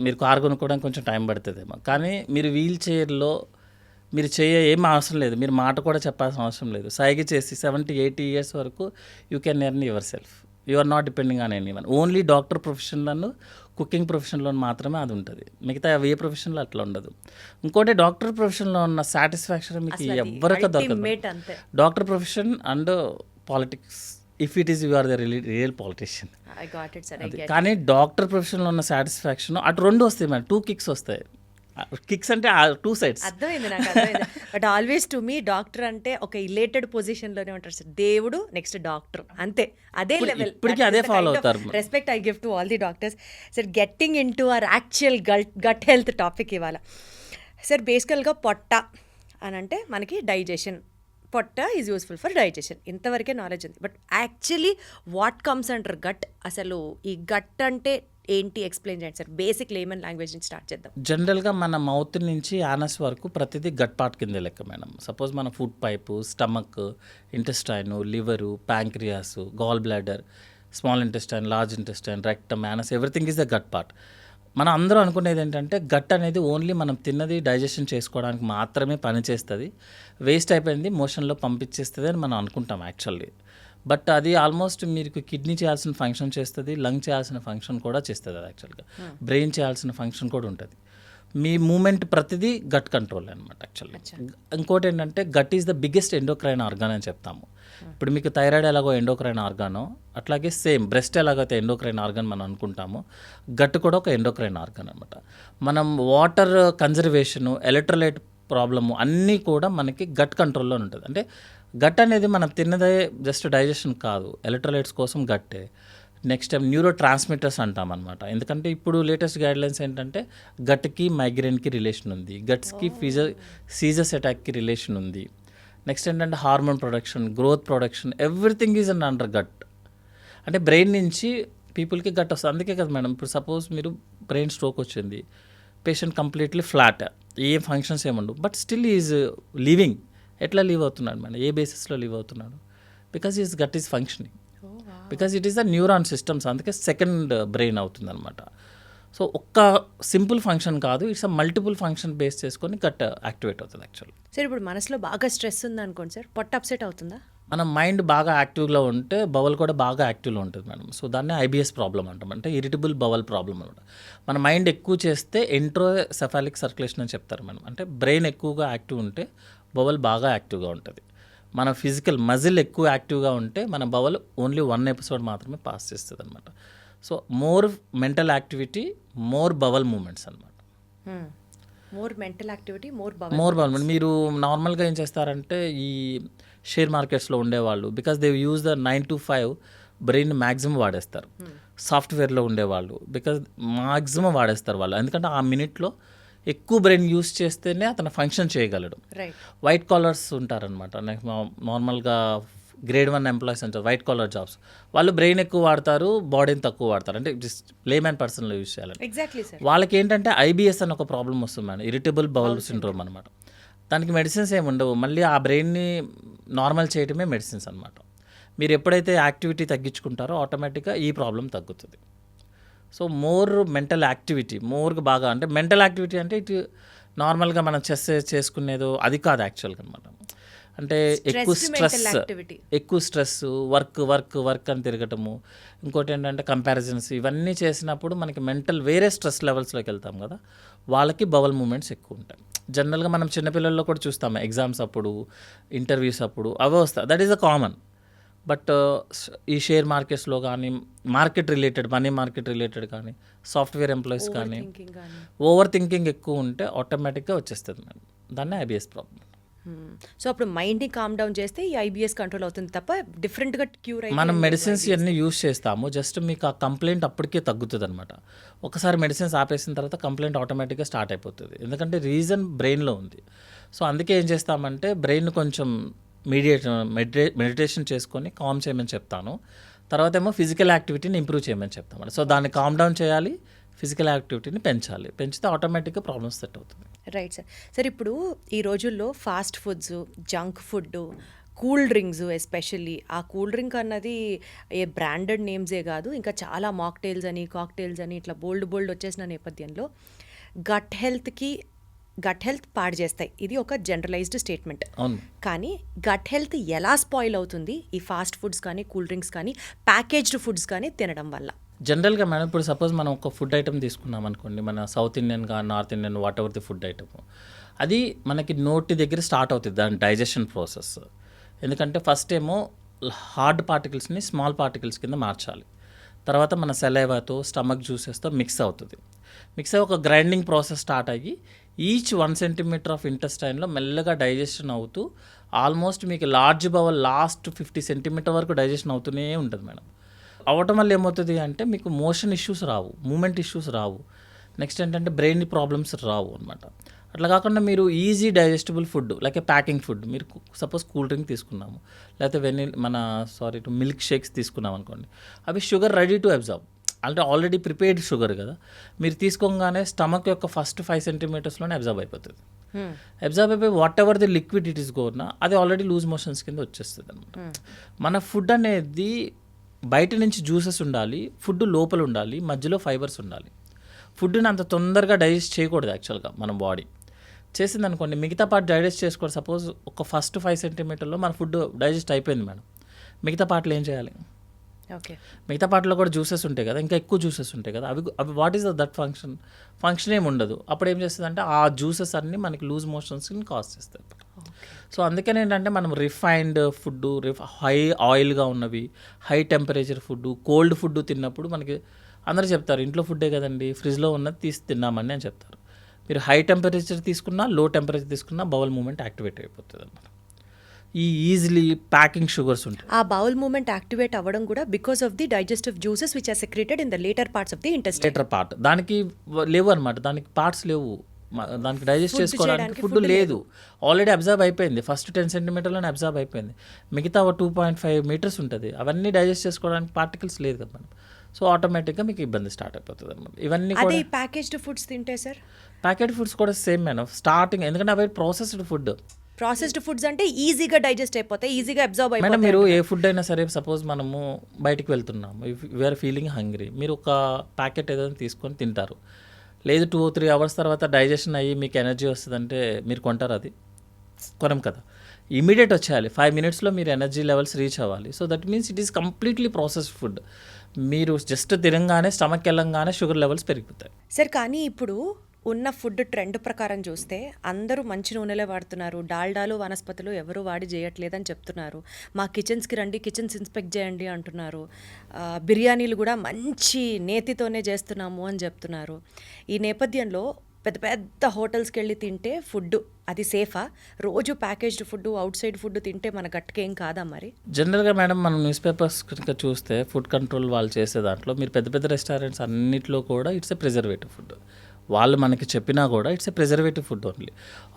మీరు కారు కొనుక్కోవడానికి కొంచెం టైం పడుతుందేమో, కానీ మీరు వీల్ చైర్లో మీరు ఏం అవసరం లేదు, మీరు మాట కూడా చెప్పాల్సిన అవసరం లేదు. సైగ చేసి 70-80 years వరకు you can earn yourself. You are not depending on anyone. Only doctor ప్రొఫెషన్లను, కుకింగ్ ప్రొఫెషన్లో మాత్రమే అది ఉంటుంది. మిగతా ఏ ప్రొఫెషన్లో అట్లా ఉండదు. ఇంకోటి డాక్టర్ ప్రొఫెషన్లో ఉన్న సాటిస్ఫాక్షన్ మీకు ఎవరికి దొరకదు. Doctor profession and politics, if it is you are the real politician. కానీ డాక్టర్ ప్రొఫెషన్లో ఉన్న సాటిస్ఫాక్షన్ అటు రెండు వస్తాయి మేడం, 2 kicks వస్తాయి. కిక్స్ అంటే 2 sides. అర్థమైంది నాకు, అర్థమైంది. But always to me doctor అంటే ఒక ఇలేటెడ్ పొజిషన్లోనే ఉంటారు సార్. దేవుడు నెక్స్ట్ డాక్టర్, అంతే, అదే లెవెల్. ఇప్పటికీ అదే ఫాలో అవుతారు. Respect I give to all the doctors. Sir getting in to our actual gut health topic ఇవాళ. సార్ బేసికల్గా పొట్ట అని అంటే మనకి డైజెషన్, పొట్ట ఈజ్ యూస్ఫుల్ ఫర్ డైజెషన్, ఇంతవరకే నాలెడ్జ్ ఉంది. But actually what comes under gut? అసలు ఈ గట్ అంటే ఏంటి, ఎక్స్ప్లెయిన్ చేయండి సార్. బేసిక్ లేమన్ లాంగ్వేజ్ నుంచి స్టార్ట్ చేద్దాం. జనరల్గా మన మౌత్ నుంచి యానస్ వరకు ప్రతిదీ గట్ పార్ట్ కింద లెక్క మేడం. సపోజ్ మన food pipe, stomach, intestine, liver, pancreas, gall bladder, small intestine, large intestine, rectum, anus, everything is the gut part. మనం అందరూ అనుకునేది ఏంటంటే గట్ అనేది ఓన్లీ మనం తిన్నది డైజెషన్ చేసుకోవడానికి మాత్రమే పనిచేస్తుంది, వేస్ట్ అయిపోయింది మోషన్లో పంపించేస్తుంది అని మనం అనుకుంటాం యాక్చువల్లీ. బట్ అది ఆల్మోస్ట్ మీకు కిడ్నీ చేయాల్సిన ఫంక్షన్ చేస్తుంది, లంగ్ చేయాల్సిన ఫంక్షన్ కూడా చేస్తుంది. అది యాక్చువల్గా బ్రెయిన్ చేయాల్సిన ఫంక్షన్ కూడా ఉంటుంది. మీ మూమెంట్ ప్రతిదీ గట్ కంట్రోల్ అనమాట యాక్చువల్లీ. ఇంకోటి ఏంటంటే gut is the biggest endocrine organ అని చెప్తాము. ఇప్పుడు మీకు థైరాయిడ్ ఎలాగో ఎండోక్రైన్ ఆర్గానో, అట్లాగే సేమ్ బ్రెస్ట్ ఎలాగైతే ఎండోక్రైన్ ఆర్గాన్ మనం అనుకుంటామో, గట్ కూడా ఒక ఎండోక్రైన్ ఆర్గాన్ అనమాట. మనం వాటర్ కన్జర్వేషను, ఎలక్ట్రోలైట్ ప్రాబ్లము అన్నీ కూడా మనకి గట్ కంట్రోల్లో ఉంటుంది. అంటే గట్ అనేది మనం తిన్నదే జస్ట్ డైజెషన్ కాదు, ఎలక్ట్రోలైట్స్ కోసం గట్టే. నెక్స్ట్ టైం న్యూరో ట్రాన్స్మిటర్స్ అంటాం అనమాట. ఎందుకంటే ఇప్పుడు లేటెస్ట్ గైడ్లైన్స్ ఏంటంటే గట్కి మైగ్రేన్కి రిలేషన్ ఉంది, గట్స్కి సీజర్స్ అటాక్కి రిలేషన్ ఉంది. నెక్స్ట్ ఏంటంటే hormone production, growth production, everything is under gut. అంటే బ్రెయిన్ నుంచి పీపుల్కి గట్ వస్తుంది. అందుకే కదా మేడం, ఇప్పుడు సపోజ్ మీరు బ్రెయిన్ స్ట్రోక్ వచ్చింది, పేషెంట్ కంప్లీట్లీ ఫ్లాట్, ఏ ఫంక్షన్స్ ఏముండవు, బట్ స్టిల్ ఈజ్ లివింగ్. ఎట్లా లీవ్ అవుతున్నాడు మేడం, ఏ బేసిస్లో లీవ్ అవుతున్నాడు? Because is gut is functioning, because it is the neuron systems, అందుకే సెకండ్ బ్రెయిన్ అవుతుంది అనమాట. సో ఒక్క సింపుల్ ఫంక్షన్ కాదు, it's a multiple function base చేసుకొని గట్ యాక్టివేట్ అవుతుంది యాక్చువల్లీ. సార్ ఇప్పుడు మనసులో బాగా స్ట్రెస్ ఉంది అనుకోండి సార్, పొట్ట అప్సెట్ అవుతుందా? మన మైండ్ బాగా యాక్టివ్గా ఉంటే బవల్ కూడా బాగా యాక్టివ్లో ఉంటుంది మేడం. సో దాన్ని ఐబిఎస్ ప్రాబ్లం అంటాం, అంటే ఇరిటబుల్ బవల్ ప్రాబ్లం అనమాట. మన మైండ్ ఎక్కువ చేస్తే ఎంట్రోసెఫాలిక్ సర్క్యులేషన్ అని చెప్తారు మేడం. అంటే బ్రెయిన్ ఎక్కువగా యాక్టివ్ ఉంటే బవల్ బాగా యాక్టివ్గా ఉంటుంది. మన ఫిజికల్ మజిల్ ఎక్కువ యాక్టివ్గా ఉంటే మన బవల్ ఓన్లీ 1 episode మాత్రమే పాస్ చేస్తుంది అనమాట. So more mental activity, more bowel movements అనమాట. More mental activity, more bowel. మీరు నార్మల్గా ఏం చేస్తారంటే ఈ షేర్ మార్కెట్స్లో ఉండేవాళ్ళు, because they use the 9 to 5 brain maximum వాడేస్తారు. సాఫ్ట్వేర్లో ఉండేవాళ్ళు బికాజ్ మ్యాక్సిమం వాడేస్తారు వాళ్ళు, ఎందుకంటే ఆ మినిట్లో ఎక్కువ బ్రెయిన్ యూస్ చేస్తేనే అతను ఫంక్షన్ చేయగలడు. వైట్ కాలర్స్ ఉంటారనమాట, నార్మల్గా గ్రేడ్ 1 ఎంప్లాయీస్ అంటారు, వైట్ కాలర్ జాబ్స్, వాళ్ళు బ్రెయిన్ ఎక్కువ వాడతారు, బాడీని తక్కువ వాడతారు. అంటే జస్ట్ లేమ్యాన్ పర్సన్లో యూజ్ చేయాలంటే ఎగ్జాక్ట్లీ సార్. వాళ్ళకి ఏంటంటే ఐబిఎస్ అని ఒక ప్రాబ్లం వస్తుంది మేడం, ఇరిటబుల్ బౌల్ సిండ్రోమ్ అనమాట. దానికి మెడిసిన్స్ ఏమి ఉండవు, మళ్ళీ ఆ బ్రెయిన్ని నార్మల్ చేయడమే మెడిసిన్స్ అనమాట. మీరు ఎప్పుడైతే యాక్టివిటీ తగ్గించుకుంటారో ఆటోమేటిక్గా ఈ ప్రాబ్లం తగ్గుతుంది. సో మోర్ మెంటల్ యాక్టివిటీ, మోర్గా బాగా, అంటే మెంటల్ యాక్టివిటీ అంటే ఇటు నార్మల్గా మనం చేసుకునేదో అది కాదు యాక్చువల్గా అనమాట. అంటే ఎక్కువ స్ట్రెస్, వర్క్ అని తిరగటము, ఇంకోటి ఏంటంటే కంపారిజన్స్, ఇవన్నీ చేసినప్పుడు మనకి మెంటల్ వేరే స్ట్రెస్ లెవెల్స్లోకి వెళ్తాం కదా, వాళ్ళకి బవల్ మూమెంట్స్ ఎక్కువ ఉంటాయి. జనరల్గా మనం చిన్నపిల్లల్లో కూడా చూస్తాము, ఎగ్జామ్స్ అప్పుడు, ఇంటర్వ్యూస్ అప్పుడు అవే వస్తాయి, that is a common. But ఈ షేర్ మార్కెట్స్లో కానీ, market related, money market related కానీ, సాఫ్ట్వేర్ ఎంప్లాయీస్ కానీ ఓవర్ థింకింగ్ ఎక్కువ ఉంటే ఆటోమేటిక్గా వచ్చేస్తుంది మేడం, దాన్ని ఐబిఎస్ ప్రాబ్లం. సో అప్పుడు మైండ్ని కామ్ డౌన్ చేస్తే ఈ ఐబిఎస్ కంట్రోల్ అవుతుంది తప్ప డిఫరెంట్గా క్యూర్ అయ్యి మనం మెడిసిన్స్ ఇవన్నీ యూస్ చేస్తాము, జస్ట్ మీకు ఆ కంప్లైంట్ అప్పటికే తగ్గుతుంది అనమాట. ఒకసారి మెడిసిన్స్ ఆపేసిన తర్వాత కంప్లైంట్ ఆటోమేటిక్గా స్టార్ట్ అయిపోతుంది, ఎందుకంటే రీజన్ బ్రెయిన్లో ఉంది. సో అందుకే ఏం చేస్తామంటే బ్రెయిన్ కొంచెం మెడిటేషన్ చేసుకొని కామ్ చేయమని చెప్తాను. తర్వాత ఏమో ఫిజికల్ యాక్టివిటీని ఇంప్రూవ్ చేయమని చెప్తాం. సో దాన్ని కామ్ డౌన్ చేయాలి, ఫిజికల్ యాక్టివిటీని పెంచితే ఆటోమేటిక్గా ప్రాబ్లమ్స్ సెట్ అవుతుంది. Right sir. సార్ ఇప్పుడు ఈ రోజుల్లో fast foods, junk food, cool drinks, especially ఆ కూల్ డ్రింక్ అన్నది ఏ బ్రాండెడ్ నేమ్సే కాదు, ఇంకా చాలా మాక్టైల్స్ అని, కాక్టైల్స్ అని ఇట్లా బోల్డ్ వచ్చేసిన నేపథ్యంలో గట్ హెల్త్ పాడు చేస్తాయి. ఇది ఒక జనరలైజ్డ్ స్టేట్మెంట్. కానీ గట్ హెల్త్ ఎలా స్పాయిల్ అవుతుంది ఈ ఫాస్ట్ ఫుడ్స్ కానీ, కూల్ డ్రింక్స్ కానీ, ప్యాకేజ్డ్ ఫుడ్స్ కానీ తినడం వల్ల? జనరల్గా మేడం, ఇప్పుడు సపోజ్ మనం ఒక ఫుడ్ ఐటమ్ తీసుకున్నాం అనుకోండి, మన సౌత్ ఇండియన్ కానీ north Indian what ever the food item, అది మనకి నోటి దగ్గర స్టార్ట్ అవుతుంది దాని డైజెషన్ ప్రాసెస్. ఎందుకంటే ఫస్ట్ ఏమో హార్డ్ పార్టికల్స్ని స్మాల్ పార్టికల్స్ కింద మార్చాలి, తర్వాత మన సెలైవాతో, స్టమక్ జ్యూసెస్తో మిక్స్ అవుతుంది. మిక్స్ అయ్యి ఒక గ్రైండింగ్ ప్రాసెస్ స్టార్ట్ అయ్యి ఈచ్ 1 సెంటీమీటర్ ఆఫ్ ఇంటెస్టైన్లో మెల్లగా డైజెషన్ అవుతూ ఆల్మోస్ట్ మీకు లార్జ్ బవల్ లాస్ట్ 50 సెంటీమీటర్ వరకు డైజెషన్ అవుతూనే ఉంటుంది మేడం. అవటం వల్ల ఏమవుతుంది అంటే మీకు మోషన్ ఇష్యూస్ రావు, మూమెంట్ ఇష్యూస్ రావు, నెక్స్ట్ ఏంటంటే బ్రెయిన్ ప్రాబ్లమ్స్ రావు అనమాట. అట్లా కాకుండా మీరు easy digestible food like packing food, మీరు సపోజ్ కూల్ డ్రింక్ తీసుకున్నాము, లేకపోతే మిల్క్ షేక్స్ తీసుకున్నాం అనుకోండి, అవి షుగర్ రెడీ టు అబ్జర్వ్, అంటే ఆల్రెడీ ప్రిపేర్డ్ షుగర్ కదా, మీరు తీసుకోగానే స్టమక్ యొక్క ఫస్ట్ 5 సెంటీమీటర్స్లోనే అబ్జర్వ్ అయిపోతుంది. అబ్జర్వ్ అయిపోయి what ever the liquid it is gonna అది ఆల్రెడీ లూజ్ మోషన్స్ కింద వచ్చేస్తుంది అనమాట. మన ఫుడ్ అనేది బయట నుంచి జ్యూసెస్ ఉండాలి, ఫుడ్ లోపల ఉండాలి, మధ్యలో ఫైబర్స్ ఉండాలి. ఫుడ్ని అంత తొందరగా డైజెస్ట్ చేయకూడదు యాక్చువల్గా మన బాడీ. చేసింది అనుకోండి, మిగతా పార్ట్ డైజెస్ట్ చేసుకోండి. సపోజ్ ఒక ఫస్ట్ 5 సెంటీమీటర్లో మన ఫుడ్ డైజెస్ట్ అయిపోయింది మేడం, మిగతా పార్ట్లు ఏం చేయాలి? ఓకే, మిగతా పార్ట్లో కూడా జ్యూసెస్ ఉంటాయి కదా, ఇంకా ఎక్కువ జ్యూసెస్ ఉంటాయి కదా, అవి వాట్ ఈస్ దట్ ఫంక్షన్ ఏమి ఉండదు. అప్పుడు ఏం చేస్తుంది అంటే ఆ జ్యూసెస్ అన్నీ మనకి లూజ్ మోషన్స్ని కాజ్ చేస్తాయి. సో అందుకని ఏంటంటే మనం రిఫైన్డ్ ఫుడ్, హై ఆయిల్గా ఉన్నవి, high temperature food, cold food తిన్నప్పుడు మనకి అందరూ చెప్తారు ఇంట్లో ఫుడ్డే కదండి, ఫ్రిడ్జ్లో ఉన్నది తీసి తిన్నామని అని చెప్తారు. మీరు హై టెంపరేచర్ తీసుకున్నా, లో టెంపరేచర్ తీసుకున్నా బౌల్ మూమెంట్ యాక్టివేట్ అయిపోతుంది అన్నమాట. ఈ ఈజీలీ ప్యాకింగ్ షుగర్స్ ఉంటాయి. ఆ బౌల్ మూమెంట్ యాక్టివేట్ అవ్వడం కూడా because of the digestive juices which are secreted in the later parts of the intestine. Later part దానికి లేవు అనమాట, దానికి పార్ట్స్ లేవు, దానికి డైజెస్ట్ చేసుకోవడానికి ఫుడ్ లేదు, ఆల్రెడీ అబ్జర్వ్ అయిపోయింది. ఫస్ట్ 10 సెంటీమీటర్లోనే అబ్జర్వ్ అయిపోయింది, మిగతా 2.5 మీటర్స్ ఉంటుంది, అవన్నీ డైజెస్ట్ చేసుకోవడానికి పార్టికల్స్ లేదు కదా మేడం. సో ఆటోమేటిక్గా మీకు ఇబ్బంది స్టార్ట్ అయిపోతుంది అనమాట. ఇవన్నీ అదే ప్యాకేజ్డ్ ఫుడ్స్ తింటే సార్, ప్యాకెట్ ఫుడ్స్ కూడా సేమ్ మేడం స్టార్టింగ్, ఎందుకంటే అవి ప్రాసెస్డ్ ఫుడ్స్ అంటే ఈజీగా డైజెస్ట్ అయిపోతాయి, ఈజీగా అబ్జర్వ్ అయిపోతాయి. మేడం మీరు ఏ ఫుడ్ అయినా సరే, సపోజ్ మనము బయటికి వెళ్తున్నాము, వీఆర్ ఫీలింగ్ హంగ్రీ, మీరు ఒక ప్యాకెట్ ఏదైనా తీసుకొని తింటారు, లేదు 2-3 అవర్స్ తర్వాత డైజెషన్ అయ్యి మీకు ఎనర్జీ వస్తుందంటే మీరు కొంటారు? అది కొనం కదా, ఇమీడియట్ వచ్చేయాలి, 5 మినిట్స్లో మీరు ఎనర్జీ లెవెల్స్ రీచ్ అవ్వాలి. So that means it is completely processed food. మీరు జస్ట్ తినగానే స్టమక్ వెళ్ళంగానే షుగర్ లెవెల్స్ పెరిగిపోతాయి. సార్ కానీ ఇప్పుడు ఉన్న ఫుడ్ ట్రెండ్ ప్రకారం చూస్తే అందరూ మంచి నూనెలే వాడుతున్నారు, డాల్డాలు వనస్పతులు ఎవరు వాడి చేయట్లేదని చెప్తున్నారు. మా కిచెన్స్కి రండి, కిచెన్స్ ఇన్స్పెక్ట్ చేయండి అంటున్నారు. బిర్యానీలు కూడా మంచి నేతితోనే చేస్తున్నాము అని చెప్తున్నారు. ఈ నేపథ్యంలో పెద్ద పెద్ద హోటల్స్కి వెళ్ళి తింటే ఫుడ్ అది సేఫా? రోజు packaged food, out side food తింటే మన గట్టుకేం కాదా మరి? జనరల్గా మేడం మనం న్యూస్ పేపర్స్ కనుక చూస్తే ఫుడ్ కంట్రోల్ వాళ్ళు చేసే దాంట్లో మీరు పెద్ద పెద్ద రెస్టారెంట్స్ అన్నిట్లో కూడా ఇట్స్ ఎ ప్రిజర్వేటివ్ ఫుడ్. వాళ్ళు మనకి చెప్పినా కూడా it's a preservative food only.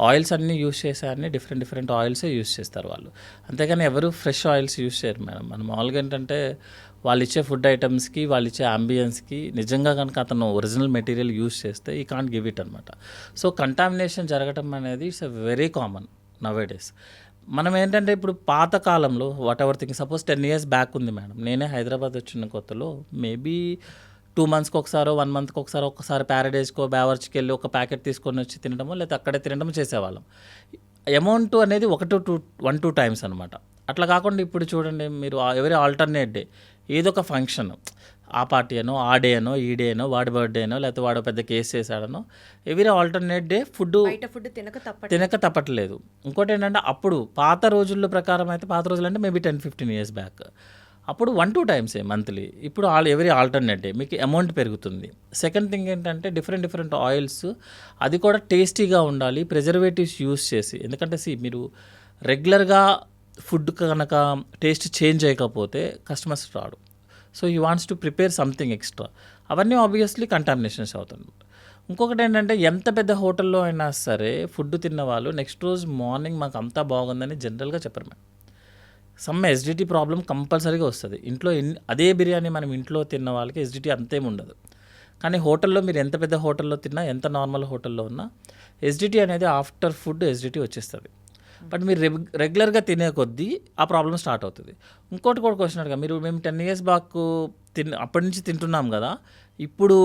Oils అన్నీ యూస్ చేసేవన్నీ డిఫరెంట్ ఆయిల్సే యూస్ చేస్తారు వాళ్ళు. అంతేగాని ఎవరు ఫ్రెష్ ఆయిల్స్ యూస్ చేయరు మేడం. మనం మామూలుగా ఏంటంటే వాళ్ళు ఇచ్చే ఫుడ్ ఐటమ్స్కి, వాళ్ళు ఇచ్చే అంబియన్స్కి నిజంగా కనుక అతను ఒరిజినల్ మెటీరియల్ యూస్ చేస్తే ఈ కాంట్ గివ్ ఇట్ అనమాట. సో కంటామినేషన్ జరగడం అనేది it's a very common nowadays. మనం ఏంటంటే ఇప్పుడు పాత కాలంలో what ever thing, suppose 10 years back ఉంది మేడం. నేనే హైదరాబాద్ వచ్చిన కొత్తలో మేబీ 2 monthsకి ఒకసారో 1 monthకి ఒకసారి ఒక్కసారి ప్యారడైజ్కో బ్యావర్చ్కి వెళ్ళి ఒక ప్యాకెట్ తీసుకొని వచ్చి తినడమో లేకపోతే అక్కడే తినడమో చేసేవాళ్ళం. అమౌంట్ అనేది 1-2 times అనమాట. అట్లా కాకుండా ఇప్పుడు చూడండి మీరు ఎవరీ ఆల్టర్నేట్ డే ఏదో ఒక ఫంక్షన్, ఆ పార్టీ అనో, ఆ డే అనో, ఈ డే అనో, వాడి బర్త్డే అనో, లేకపోతే వాడు పెద్ద కేసు చేశాడనో, ఎవరీ ఆల్టర్నేట్ డే బయట ఫుడ్ తినక తప్పట్లేదు. ఇంకోటి ఏంటంటే అప్పుడు పాత రోజుల్లో ప్రకారం అయితే, పాత రోజులు అంటే మేబీ 10-15 years బ్యాక్, అప్పుడు 1-2 times మంత్లీ. ఇప్పుడు ఎవరీ ఆల్టర్నేట్ డే మీకు అమౌంట్ పెరుగుతుంది. సెకండ్ థింగ్ ఏంటంటే డిఫరెంట్ ఆయిల్స్, అది కూడా టేస్టీగా ఉండాలి, ప్రిజర్వేటివ్స్ యూస్ చేసి. ఎందుకంటే మీరు రెగ్యులర్గా ఫుడ్ కనుక టేస్ట్ చేంజ్ చేయకపోతే కస్టమర్స్ రాడు. So he wants to prepare something extra. అవన్నీ ఆబ్వియస్లీ కంటామినేషన్స్ అవుతుంది. ఇంకొకటి ఏంటంటే ఎంత పెద్ద హోటల్లో అయినా సరే ఫుడ్ తిన్న వాళ్ళు నెక్స్ట్ రోజు మార్నింగ్ మాకు అంతా బాగుందని జనరల్గా చెప్పరు మేడం. సమ్ ఎస్డిటీ ప్రాబ్లం కంపల్సరీగా వస్తుంది. ఇంట్లో అదే బిర్యానీ మనం ఇంట్లో తిన్న వాళ్ళకి ఎస్డిటీ అంతేం ఉండదు. కానీ హోటల్లో మీరు ఎంత పెద్ద హోటల్లో తిన్నా, ఎంత నార్మల్ హోటల్లో ఉన్నా ఎస్డిటీ అనేది ఆఫ్టర్ ఫుడ్ ఎస్డిటీ వచ్చేస్తుంది. బట్ మీరు రెగ్యులర్గా తినే కొద్దీ ఆ ప్రాబ్లం స్టార్ట్ అవుతుంది. ఇంకోటి కూడా క్వశ్చన్ అడగా, మేము 10 years బ్యాక్ అప్పటి నుంచి తింటున్నాం కదా, ఇప్పుడు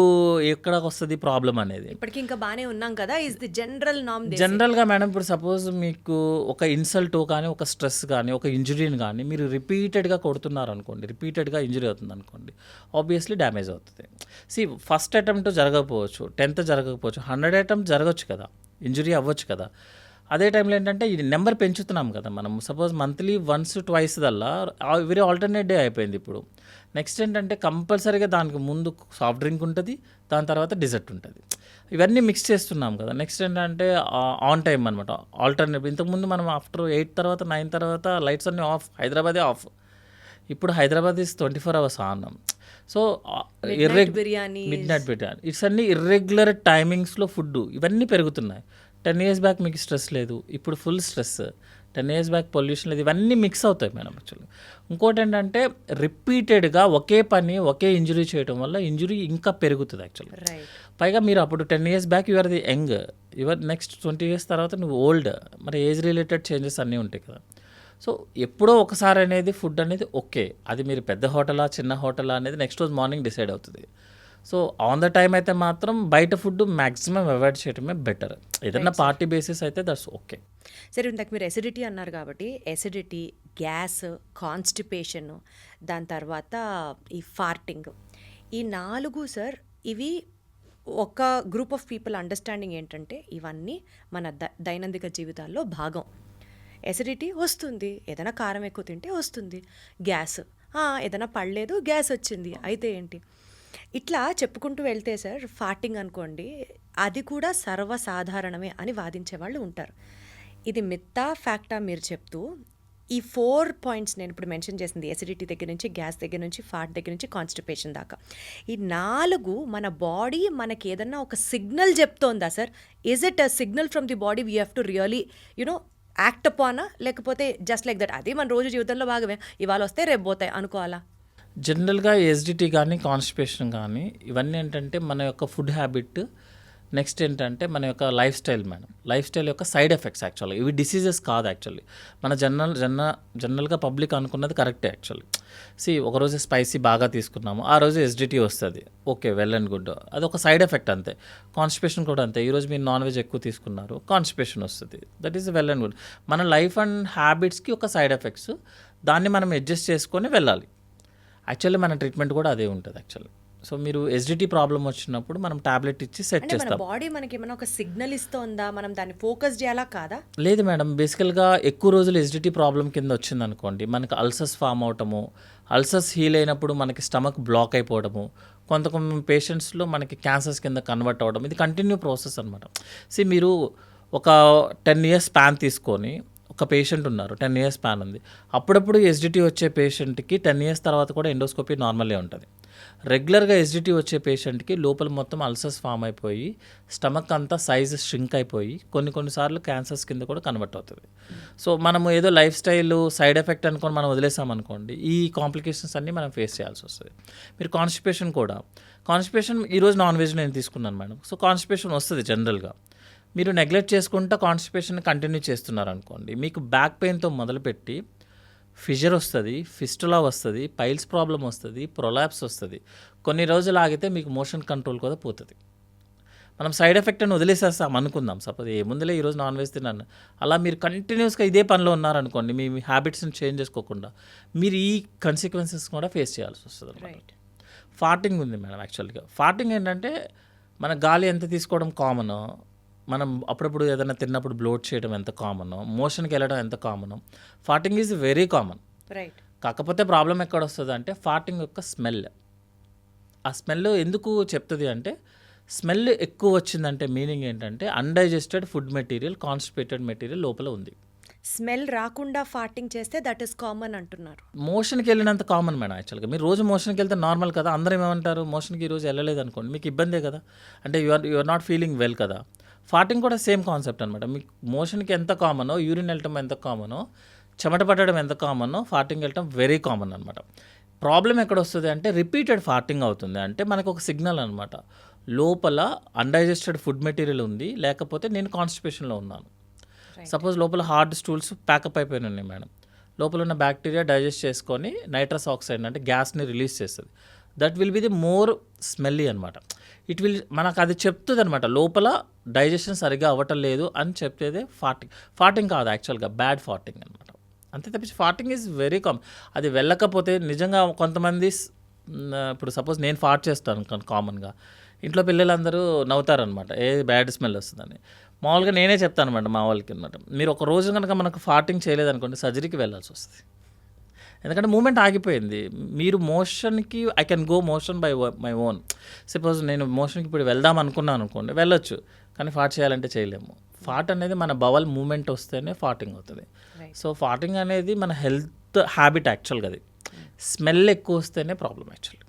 ఎక్కడికి వస్తుంది ప్రాబ్లం అనేది? ఇప్పటికి ఇంకా బాగానే ఉన్నాం కదా, ఇస్ ది జనరల్ నామ్. జనరల్గా మేడం ఇప్పుడు సపోజ్ మీకు ఒక ఇన్సల్ట్ కానీ, ఒక స్ట్రెస్ కానీ, ఒక ఇంజురీని కానీ మీరు రిపీటెడ్గా కొడుతున్నారు అనుకోండి, రిపీటెడ్గా ఇంజురీ అవుతుంది అనుకోండి, ఆబ్వియస్లీ డ్యామేజ్ అవుతుంది. ఫస్ట్ అటెంప్ట్ జరగకపోవచ్చు, 10th జరగకపోవచ్చు, 100 attempts జరగచ్చు కదా, ఇంజురీ అవ్వచ్చు కదా. అదే టైంలో ఏంటంటే ఈ నెంబర్ పెంచుతున్నాం కదా మనం. సపోజ్ మంత్లీ 1-2 దల్లా వెరీ ఆల్టర్నేట్ డే అయిపోయింది ఇప్పుడు. నెక్స్ట్ ఏంటంటే కంపల్సరీగా దానికి ముందు సాఫ్ట్ డ్రింక్ ఉంటుంది, దాని తర్వాత డిజర్ట్ ఉంటుంది. ఇవన్నీ మిక్స్ చేస్తున్నాం కదా. నెక్స్ట్ ఏంటంటే ఆన్ టైం అనమాట, ఆల్టర్నేట్. ఇంతకుముందు మనం ఆఫ్టర్ 8 తర్వాత 9 తర్వాత లైట్స్ అన్నీ ఆఫ్, హైదరాబాదే ఆఫ్. ఇప్పుడు Hyderabad is 24 hours on. So mid night biryani, it's అన్ని ఇర్రెగ్యులర్ టైమింగ్స్లో ఫుడ్ ఇవన్నీ పెరుగుతున్నాయి. 10 years బ్యాక్ మీకు స్ట్రెస్ లేదు, ఇప్పుడు full stress. 10 years back pollution లేదు, ఇవన్నీ మిక్స్ అవుతాయి మేడం యాక్చువల్లీ. ఇంకోటి ఏంటంటే రిపీటెడ్గా ఒకే పని, ఒకే ఇంజురీ చేయడం వల్ల ఇంజురీ ఇంకా పెరుగుతుంది యాక్చువల్లీ. పైగా మీరు అప్పుడు 10 years back your the young, your next 20 years తర్వాత నువ్వు ఓల్డ్. మరి ఏజ్ రిలేటెడ్ చేంజెస్ అన్నీ ఉంటాయి కదా. సో ఎప్పుడో ఒకసారి అనేది ఫుడ్ అనేది ఓకే, అది మీరు పెద్ద హోటలా చిన్న హోటలా అనేది నెక్స్ట్ రోజు మార్నింగ్ డిసైడ్ అవుతుంది. సో ఆన్ ద టైం అయితే మాత్రం బయట ఫుడ్ మ్యాక్సిమం అవాయిడ్ చేయడమే బెటర్. ఏదైనా పార్టీ బేసిస్ అయితే దట్స్ ఓకే. సరే, ఇందాక మీరు ఎసిడిటీ అన్నారు కాబట్టి ఎసిడిటీ, గ్యాస్, కాన్స్టిపేషన్, దాని తర్వాత ఈ ఫార్టింగ్, ఈ 4 సార్, ఇవి ఒక గ్రూప్ ఆఫ్ పీపుల్ అండర్స్టాండింగ్ ఏంటంటే ఇవన్నీ మన దైనందిక జీవితాల్లో భాగం. ఎసిడిటీ వస్తుంది, ఏదైనా కారం ఎక్కువ తింటే వస్తుంది. గ్యాస్, ఏదైనా పడలేదు, గ్యాస్ వచ్చింది, అయితే ఏంటి? ఇట్లా చెప్పుకుంటూ వెళ్తే సార్, ఫార్టింగ్ అనుకోండి, అది కూడా సర్వసాధారణమే అని వాదించే వాళ్ళు ఉంటారు. ఇది మిత్తా ఫ్యాక్టా మీరు చెప్తూ ఈ 4 points నేను ఇప్పుడు మెన్షన్ చేసింది, ఎసిడిటీ దగ్గర నుంచి, గ్యాస్ దగ్గర నుంచి, ఫాట్ దగ్గర నుంచి, కాన్స్టిపేషన్ దాకా, ఈ 4 మన బాడీ మనకి ఏదన్నా ఒక సిగ్నల్ చెప్తోందా sir? Is it a signal from the body we have to really act అపానా, లేకపోతే జస్ట్ లైక్ దట్ అది మన రోజు జీవితంలో భాగమే, ఇవాళ వస్తే రేపు పోతాయి అనుకోవాలా? జనరల్గా ఎస్డిటీ కానీ, కాన్స్టిపేషన్ కానీ, ఇవన్నీ ఏంటంటే మన యొక్క ఫుడ్ హ్యాబిట్, నెక్స్ట్ ఏంటంటే మన యొక్క life style madam. Life style యొక్క సైడ్ ఎఫెక్ట్స్ యాక్చువల్గా. ఇవి డిసీజెస్ కాదు యాక్చువల్లీ. మన జనరల్గా పబ్లిక్ అనుకున్నది కరెక్టే యాక్చువల్లీ. ఒకరోజు స్పైసీ బాగా తీసుకున్నాము, ఆ రోజు ఎస్డిటీ వస్తుంది, ఓకే, వెల్ అండ్ గుడ్, అది ఒక సైడ్ ఎఫెక్ట్ అంతే. కాన్స్టిపేషన్ కూడా అంతే, ఈరోజు మీరు నాన్ వెజ్ ఎక్కువ తీసుకున్నారు, కాన్స్టిపేషన్ వస్తుంది, that is well and good. మన లైఫ్ అండ్ హ్యాబిట్స్కి ఒక సైడ్ ఎఫెక్ట్స్, దాన్ని మనం అడ్జస్ట్ చేసుకొని వెళ్ళాలి. యాక్చువల్లీ మన ట్రీట్మెంట్ కూడా అదే ఉంటుంది యాక్చువల్లీ. సో మీరు ఎస్డిటీ ప్రాబ్లం వచ్చినప్పుడు మనం టాబ్లెట్ ఇచ్చి సెట్ చేస్తాం. బాడీ మనకి ఏమైనా ఒక సిగ్నల్ ఇస్తుందా, మనం దాన్ని ఫోకస్ చేయాలా కాదా? లేదు మేడం, బేసికల్గా ఎక్కువ రోజులు ఎస్డిటీ ప్రాబ్లం కింద వచ్చింది అనుకోండి, మనకి అల్సర్స్ ఫామ్ అవటము, అల్సర్స్ హీల్ అయినప్పుడు మనకి స్టమక్ బ్లాక్ అయిపోవడము, కొంతమంది పేషెంట్స్లో మనకి క్యాన్సర్స్ కింద కన్వర్ట్ అవ్వడం, ఇది కంటిన్యూ ప్రాసెస్ అనమాట. మీరు ఒక 10 years స్పాన్ తీసుకొని, ఒక పేషెంట్ ఉన్నారు, 10 years స్పాన్ ఉంది, అప్పుడప్పుడు ఎస్డిటీ వచ్చే పేషెంట్కి 10 years తర్వాత కూడా ఎండోస్కోపీ నార్మలే ఉంటుంది. రెగ్యులర్గా ఎస్డిటీ వచ్చే పేషెంట్కి లోపల మొత్తం అల్సర్స్ ఫామ్ అయిపోయి స్టమక్ అంతా సైజ్ ష్రింక్ అయిపోయి కొన్నిసార్లు క్యాన్సర్స్ కింద కూడా కన్వర్ట్ అవుతుంది. సో మనము ఏదో లైఫ్ స్టైల్ సైడ్ ఎఫెక్ట్ అనుకొని మనం వదిలేసామనుకోండి, ఈ కాంప్లికేషన్స్ అన్నీ మనం ఫేస్ చేయాల్సి వస్తుంది. మీరు కాన్స్టిపేషన్ ఈరోజు నాన్ వెజ్ నేను తీసుకున్నాను మేడం. సో కాన్స్టిపేషన్ వస్తుంది జనరల్గా. మీరు నెగ్లెక్ట్ చేసుకుంటా కాన్స్టిపేషన్ కంటిన్యూ చేస్తున్నారనుకోండి, మీకు బ్యాక్ పెయిన్తో మొదలుపెట్టి ఫిజర్ వస్తుంది, ఫిస్టులా వస్తుంది, పైల్స్ ప్రాబ్లం వస్తుంది, ప్రొలాప్స్ వస్తుంది. కొన్ని రోజులు ఆగితే మీకు మోషన్ కంట్రోల్ కూడా పోతుంది. మనం సైడ్ ఎఫెక్ట్ అని వదిలేసేస్తాం అనుకుందాం. సపోజ్ ఏముందిలే ఈరోజు నాన్ వెజ్ తిన్నాను, అలా మీరు కంటిన్యూస్గా ఇదే పనిలో ఉన్నారనుకోండి, మీ హ్యాబిట్స్ని చేంజ్ చేసుకోకుండా మీరు ఈ కన్సిక్వెన్సెస్ కూడా ఫేస్ చేయాల్సి వస్తుంది. రైట్. ఫార్టింగ్ ఉంది మేడం. యాక్చువల్గా ఫార్టింగ్ ఏంటంటే మన గాలి ఎంత తీసుకోవడం కామనో, మనం అప్పుడప్పుడు ఏదైనా తిన్నప్పుడు బ్లోట్ చేయడం ఎంత కామనో, మోషన్కి వెళ్ళడం ఎంత కామనో, farting is very common. Right. కాకపోతే ప్రాబ్లం ఎక్కడ వస్తుంది అంటే ఫార్టింగ్ యొక్క స్మెల్. ఆ స్మెల్ ఎందుకు చెప్తుంది అంటే, స్మెల్ ఎక్కువ వచ్చిందంటే మీనింగ్ ఏంటంటే undigested food material, constipated material లోపల ఉంది. స్మెల్ రాకుండా ఫార్టింగ్ చేస్తే దట్ ఈస్ కామన్ అంటున్నారు. మోషన్కి వెళ్ళినంత కామన్ మేడం. యాక్చువల్గా మీరు రోజు మోషన్కి వెళ్తే నార్మల్ కదా. అందరూ ఏమంటారు, మోషన్కి ఈరోజు వెళ్ళలేదు అనుకోండి, మీకు ఇబ్బందే కదా, అంటే you are not feeling well కదా. ఫార్టింగ్ కూడా సేమ్ కాన్సెప్ట్ అనమాట. మీకు మోషన్కి ఎంత కామనో, యూరిన్ వెళ్ళటం ఎంత కామనో, చెమట పట్టడం ఎంత కామనో, ఫార్టింగ్ వెళ్ళటం వెరీ కామన్ అనమాట. ప్రాబ్లం ఎక్కడ వస్తుంది అంటే రిపీటెడ్ ఫార్టింగ్ అవుతుంది. అంటే మనకు ఒక సిగ్నల్ అనమాట, లోపల అన్డైజెస్టెడ్ ఫుడ్ మెటీరియల్ ఉంది, లేకపోతే నేను కాన్స్టిపేషన్లో ఉన్నాను. సపోజ్ లోపల హార్డ్ స్టూల్స్ ప్యాకప్ అయిపోయి ఉన్నాయి మేడం, లోపల ఉన్న బ్యాక్టీరియా డైజెస్ట్ చేసుకొని నైట్రస్ ఆక్సైడ్ అంటే గ్యాస్ని రిలీజ్ చేస్తుంది. That will be the more smelly అనమాట. ఇట్ విల్ మనకు అది చెప్తుంది అనమాట, లోపల డైజెషన్ సరిగ్గా అవ్వటం లేదు అని చెప్పేదే ఫార్టింగ్ కాదు యాక్చువల్గా, బ్యాడ్ ఫార్టింగ్ అనమాట. అంతే తప్పించి ఫార్టింగ్ ఈజ్ వెరీ కామన్. అది వెళ్ళకపోతే నిజంగా కొంతమంది ఇప్పుడు సపోజ్ నేను ఫార్ట్ చేస్తాను కామన్గా, ఇంట్లో పిల్లలందరూ నవ్వుతారనమాట, ఏ బ్యాడ్ స్మెల్ వస్తుందని. మామూలుగా నేనే చెప్తాను అనమాట మా వాళ్ళకి అనమాట, మీరు ఒక రోజు కనుక మనకు ఫార్టింగ్ చేయలేదనుకోండి సర్జరీకి వెళ్ళాల్సి వస్తుంది. ఎందుకంటే మూమెంట్ ఆగిపోయింది. మీరు మోషన్కి I can go motion by my own. సపోజ్ నేను మోషన్కి ఇప్పుడు వెళ్దాం అనుకున్నాను అనుకోండి, వెళ్ళొచ్చు, కానీ ఫార్ట్ చేయాలంటే చేయలేము. ఫార్ట్ అనేది మన బవల్ మూమెంట్ వస్తేనే ఫార్టింగ్ అవుతుంది. సో ఫార్టింగ్ అనేది మన హెల్త్ హ్యాబిట్ యాక్చువల్గా. అది స్మెల్ ఎక్కువ వస్తేనే problem actually.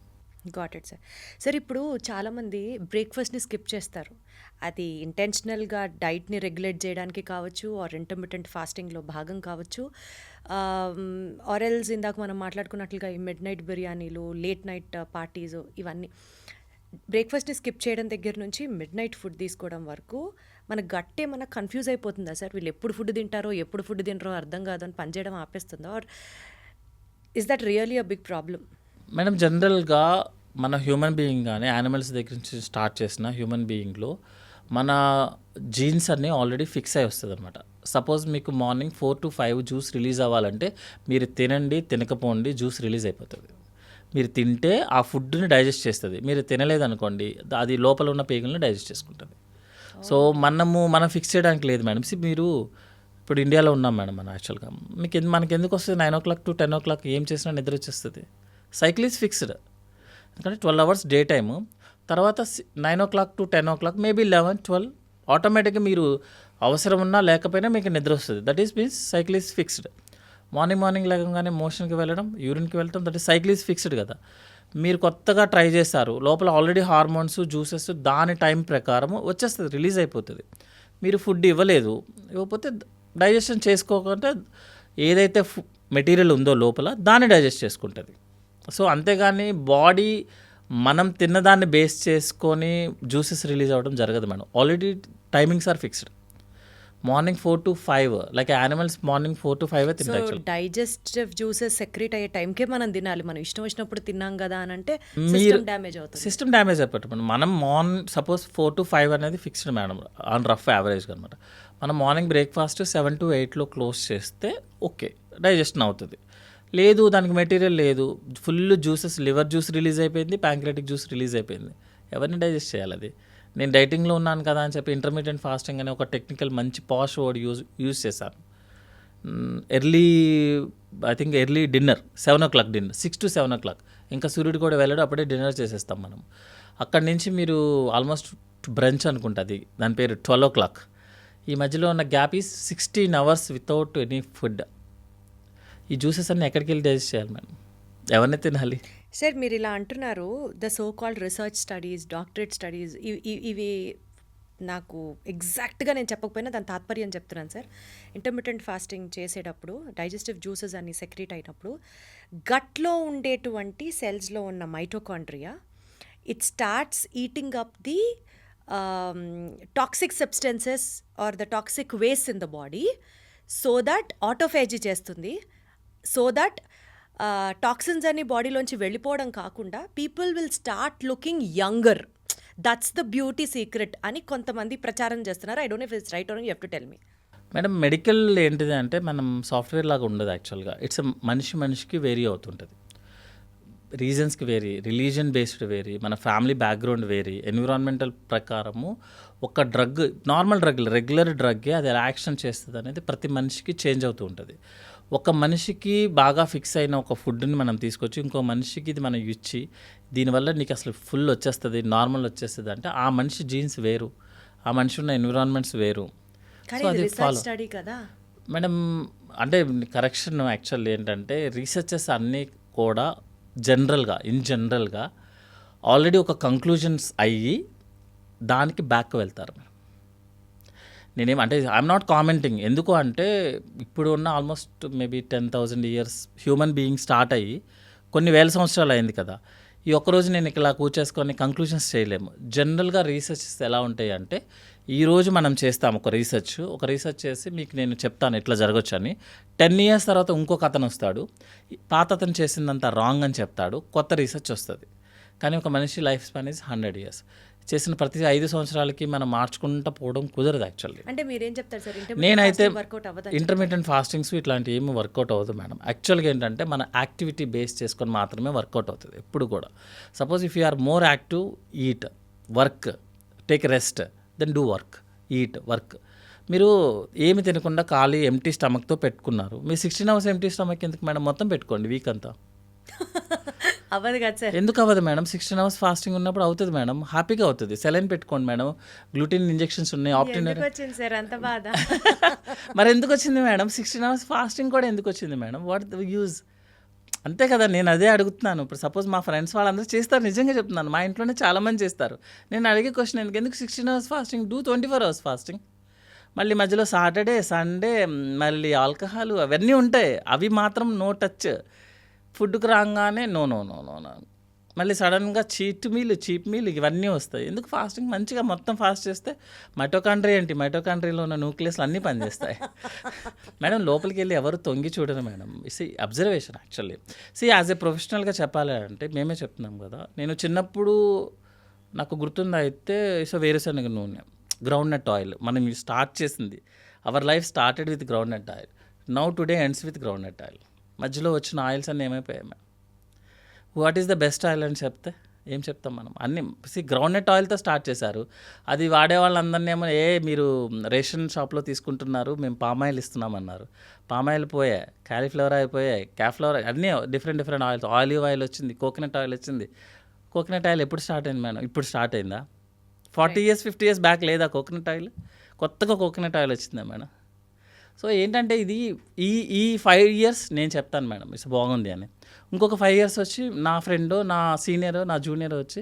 Got it sir. Sir ఇప్పుడు చాలామంది బ్రేక్ఫాస్ట్ని స్కిప్ చేస్తారు. అది ఇంటెన్షనల్గా డైట్ని రెగ్యులేట్ చేయడానికి కావచ్చు, ఆర్ ఇంటర్మిటెంట్ ఫాస్టింగ్లో భాగం కావచ్చు, ఆరెల్స్ ఇందాక మనం మాట్లాడుకున్నట్లుగా ఈ మిడ్ నైట్ బిర్యానీలు, లేట్ నైట్ పార్టీస్, ఇవన్నీ బ్రేక్ఫాస్ట్ని స్కిప్ చేయడం దగ్గర నుంచి మిడ్ నైట్ ఫుడ్ తీసుకోవడం వరకు మన గట్టే మనకు కన్ఫ్యూజ్ అయిపోతుందా సార్? వీళ్ళు ఎప్పుడు ఫుడ్ తింటారో ఎప్పుడు ఫుడ్ తింటారో అర్థం కాదు అని పనిచేయడం ఆపేస్తుందా, or is that really a big problem? Madam జనరల్గా మన హ్యూమన్ బీయింగ్ కానీ యానిమల్స్ దగ్గర నుంచి స్టార్ట్ చేసిన హ్యూమన్ బీయింగ్లో మన జీన్స్ అన్నీ ఆల్రెడీ ఫిక్స్ అయి వస్తుంది అనమాట. సపోజ్ మీకు మార్నింగ్ 4 to 5 జ్యూస్ రిలీజ్ అవ్వాలంటే మీరు తినండి, తినకపోండి, జ్యూస్ రిలీజ్ అయిపోతుంది. మీరు తింటే ఆ ఫుడ్ని డైజెస్ట్ చేస్తుంది, మీరు తినలేదనుకోండి అది లోపల ఉన్న పేగులను డైజెస్ట్ చేసుకుంటుంది. సో మనం ఫిక్స్ చేయడానికి లేదు మేడం. మీరు ఇప్పుడు ఇండియాలో ఉన్నాం మేడం మనం యాక్చువల్గా. మనకి ఎందుకు వస్తుంది 9 o'clock to 10 o'clock ఏం చేసినా నిద్ర వచ్చేస్తుంది. Cycle is fixed. ఎందుకంటే 12 hours డే టైము, తర్వాత 9 o'clock to 10 o'clock మేబీ 11, 12 ఆటోమేటిక్గా మీరు అవసరం ఉన్నా లేకపోయినా మీకు నిద్ర వస్తుంది. That is means cycle is fixed. Morning లేకగానే మోషన్కి వెళ్ళడం, యూరిన్కి వెళ్ళడం, that is cycle is fixed కదా. మీరు కొత్తగా ట్రై చేశారు, లోపల ఆల్రెడీ హార్మోన్స్, జ్యూసెస్ దాని టైం ప్రకారం వచ్చేస్తుంది, రిలీజ్ అయిపోతుంది. మీరు ఫుడ్ ఇవ్వకపోతే డైజెషన్ చేసుకోకుండా ఏదైతే మెటీరియల్ ఉందో లోపల దాన్ని డైజెస్ట్ చేసుకుంటుంది. సో అంతేగాని బాడీ మనం తిన్నదాన్ని బేస్ చేసుకొని జ్యూసెస్ రిలీజ్ అవ్వడం జరగదు madam. Already timings are fixed. Morning 4 to 5 like animals morning 4 to 5 తింటారు. డైజెస్టివ్ జ్యూసెస్ సెక్రెట్ అయ్యే టైంకే మనం తినాలి. మనం ఇష్టం వచ్చినప్పుడు తిన్నాం కదా అని అంటే సిస్టమ్ డ్యామేజ్ అవుతుంది. సిస్టమ్ డ్యామేజ్ అయిపోతుంది. మనం సపోజ్ 4 to 5 అనేది ఫిక్స్డ్ మేడం ఆన్ రఫ్ యావరేజ్గా అనమాట. మనం మార్నింగ్ బ్రేక్ఫాస్ట్ 7 to 8లో క్లోజ్ చేస్తే ఓకే డైజెషన్ అవుతుంది. లేదు దానికి మెటీరియల్ లేదు, full juices, liver juice release అయిపోయింది, ప్యాంక్రియాటిక్ జ్యూస్ రిలీజ్ అయిపోయింది, ఎవరిని డైజెస్ట్ చేయాలి? అది నేను డైటింగ్లో ఉన్నాను కదా అని చెప్పి ఇంటర్మీడియట్ ఫాస్టింగ్ అనే ఒక టెక్నికల్ మంచి పాష్ వర్డ్ యూజ్ చేశాను. Early dinner 7 o'clock dinner, 6 to 7 o'clock. ఇంకా సూర్యుడు కూడా వెళ్ళడు, అప్పుడే డిన్నర్ చేసేస్తాం మనం. అక్కడి నుంచి మీరు ఆల్మోస్ట్ బ్రంచ్ అనుకుంటుంది, దాని పేరు 12 o'clock. ఈ మధ్యలో ఉన్న gap is 16 hours without any food. ఈ జ్యూసెస్ అన్నీ ఎక్కడికి వెళ్ళి డైజెస్ట్ చేయాలి మేడం? ఎవరిని తినాలి? సార్ మీరు ఇలా అంటున్నారు the so called research studies, doctorate studies, ఇవి నాకు ఎగ్జాక్ట్గా నేను చెప్పకపోయినా దాని తాత్పర్యం చెప్తున్నాను సార్. ఇంటర్మిటెంట్ ఫాస్టింగ్ చేసేటప్పుడు డైజెస్టివ్ జ్యూసెస్ అన్ని సెక్రీట్ అయినప్పుడు గట్లో ఉండేటువంటి సెల్స్లో ఉన్న mitochondria it starts eating up the toxic substances or the toxic waste in the body so that autophagy చేస్తుంది. సో దట్ టాక్సిన్స్ అన్ని బాడీలోంచి వెళ్ళిపోవడం కాకుండా people will start looking younger. That's the beauty secret అని కొంతమంది ప్రచారం చేస్తున్నారు. I don't know if it's right are you have to tell me. Madam medical ఏంటిది అంటే మనం సాఫ్ట్వేర్ లాగా ఉండదు యాక్చువల్గా. ఇట్స్ మనిషికి వేరీ అవుతుంటుంది, రీజన్స్కి వేరీ, రిలీజన్ బేస్డ్ వేరీ, మన ఫ్యామిలీ బ్యాక్గ్రౌండ్ వేరీ, ఎన్విరాన్మెంటల్ ప్రకారము ఒక డ్రగ్, నార్మల్ డ్రగ్, రెగ్యులర్ డ్రగ్గే అది ఎలా యాక్షన్ చేస్తుంది అనేది ప్రతి మనిషికి చేంజ్ అవుతూ ఉంటుంది. ఒక మనిషికి బాగా ఫిక్స్ అయిన ఒక ఫుడ్ని మనం తీసుకొచ్చి ఇంకో మనిషికి ఇది మనం ఇచ్చి దీనివల్ల నీకు అసలు ఫుల్ వచ్చేస్తుంది, నార్మల్ వచ్చేస్తుంది అంటే ఆ మనిషి జీన్స్ వేరు, ఆ మనిషి ఉన్న ఎన్విరాన్మెంట్స్ వేరు. కానీ సో అది రీసెర్చ్ ఫాలో స్టడీ కదా. మేడం. అంటే కరెక్షన్ యాక్చువల్ ఏంటంటే రీసెర్చెస్ అన్నీ కూడా ఇన్ జనరల్గా ఆల్రెడీ ఒక కంక్లూజన్స్ అయ్యి దానికి బ్యాక్ వెళ్తారు. అంటే ఐఎమ్ నాట్ కామెంటింగ్. ఎందుకు అంటే ఇప్పుడు ఉన్న almost maybe 10,000 years human being start అయ్యి కొన్ని వేల సంవత్సరాలు అయింది కదా. ఈ ఒక్కరోజు నేను ఇలా కూర్చేసుకొని కంక్లూజన్స్ చేయలేము. జనరల్గా రీసెర్చెస్ ఎలా ఉంటాయి అంటే ఈరోజు మనం చేస్తాం ఒక రీసెర్చ్ చేసి మీకు నేను చెప్తాను ఎట్లా జరగచ్చు అని. 10 years తర్వాత ఇంకొక అతను వస్తాడు, పాత అతను చేసిందంతా రాంగ్ అని చెప్తాడు, కొత్త రీసెర్చ్ వస్తుంది. కానీ ఒక మనిషి లైఫ్ స్పాన్ ఈజ్ 100 years. చేసిన ప్రతి 5 సంవత్సరాలకి మనం మార్చుకుంటూ పోవడం కుదరదు యాక్చువల్లీ. అంటే మీరేం చెప్తారు సార్? నేనైతే వర్కౌట్ అవ్వదు. ఇంటర్మీడియట్ ఫాస్టింగ్స్ ఇట్లాంటివి ఏమి వర్కౌట్ అవ్వదు మేడం. యాక్చువల్గా ఏంటంటే మన యాక్టివిటీ బేస్ చేసుకొని మాత్రమే వర్కౌట్ అవుతుంది ఎప్పుడు కూడా. Suppose if you are more active, eat, work, take rest, then do work, eat, work. మీరు ఏమి తినకుండా ఖాళీ ఎంటీ స్టమక్తో పెట్టుకున్నారు, మీ 16 hours ఎంటీ స్టమక్ ఎందుకు మేడం? మొత్తం పెట్టుకోండి వీక్ అంతా. అవ్వదు కదా సార్. ఎందుకు అవ్వదు మేడం? 16 hours ఫాస్టింగ్ ఉన్నప్పుడు అవుతుంది మేడం, హ్యాపీగా అవుతుంది. సెలైన్ పెట్టుకోండి మేడం, గ్లూటిన్ ఇంజెక్షన్స్ ఉన్నాయి, ఆప్టినర్. వచ్చింది సార్ అంత బాధ. మరి ఎందుకు వచ్చింది మేడం? 16 hours ఫాస్టింగ్ కూడా ఎందుకు వచ్చింది మేడం? What the use? అంతే కదా, నేను అదే అడుగుతున్నాను. ఇప్పుడు సపోజ్ మా ఫ్రెండ్స్ వాళ్ళందరూ చేస్తారు, నిజంగా చెప్తున్నాను, మా ఇంట్లోనే చాలామంది చేస్తారు. నేను అడిగే క్వశ్చన్ ఎందుకు 16 hours fasting? Do 24 hours fasting. మళ్ళీ మధ్యలో సాటర్డే, సండే, మళ్ళీ ఆల్కహాల్ అవన్నీ ఉంటాయి, అవి మాత్రం నో టచ్. ఫుడ్కి రాగానే నో. మళ్ళీ సడన్గా చీప్ మీల్ ఇవన్నీ వస్తాయి. ఎందుకు ఫాస్టింగ్? మంచిగా మొత్తం ఫాస్ట్ చేస్తే మైటోకాండ్రియాలో ఉన్న న్యూక్లియస్లు అన్నీ పనిచేస్తాయి మేడం. లోపలికి వెళ్ళి ఎవరు తొంగి చూడరు madam. Observation actually. As a ప్రొఫెషనల్గా చెప్పాలి అంటే మేమే చెప్తున్నాం కదా. నేను చిన్నప్పుడు నాకు గుర్తుంది అయితే వేరుశనగ నూనె, గ్రౌండ్ నట్ ఆయిల్ మనం స్టార్ట్ చేసింది. Our life started with groundnut oil, now today ends with groundnut oil. మధ్యలో వచ్చిన ఆయిల్స్ అన్నీ ఏమైపోయాయి madam? What is the best oil అని చెప్తే ఏం చెప్తాం మనం? అన్నీ గ్రౌండ్ నట్ ఆయిల్తో స్టార్ట్ చేశారు. అది వాడే వాళ్ళందరినీ ఏమో మీరు రేషన్ షాప్లో తీసుకుంటున్నారు, మేము పామాయిల్ ఇస్తున్నామన్నారు. పామాయిల్ పోయాయి, క్యాలీఫ్లవర్ అయిపోయాయి, క్యాఫ్లవర్, అన్నీ డిఫరెంట్ ఆయిల్స్. ఆలివ్ ఆయిల్ వచ్చింది, కోకోనట్ ఆయిల్ వచ్చింది. కోకోనట్ ఆయిల్ ఎప్పుడు స్టార్ట్ అయింది మేడం? ఇప్పుడు స్టార్ట్ అయిందా? 40 years 50 years బ్యాక్ లేదా కోకోనట్ ఆయిల్? కొత్తగా కోకోనట్ ఆయిల్ వచ్చిందా మేడం? సో ఏంటంటే ఇది ఈ 5 years నేను చెప్తాను మేడం ఇట్స్ బాగుంది అని. ఇంకొక 5 years వచ్చి నా ఫ్రెండ్, నా సీనియర్, నా జూనియర్ వచ్చి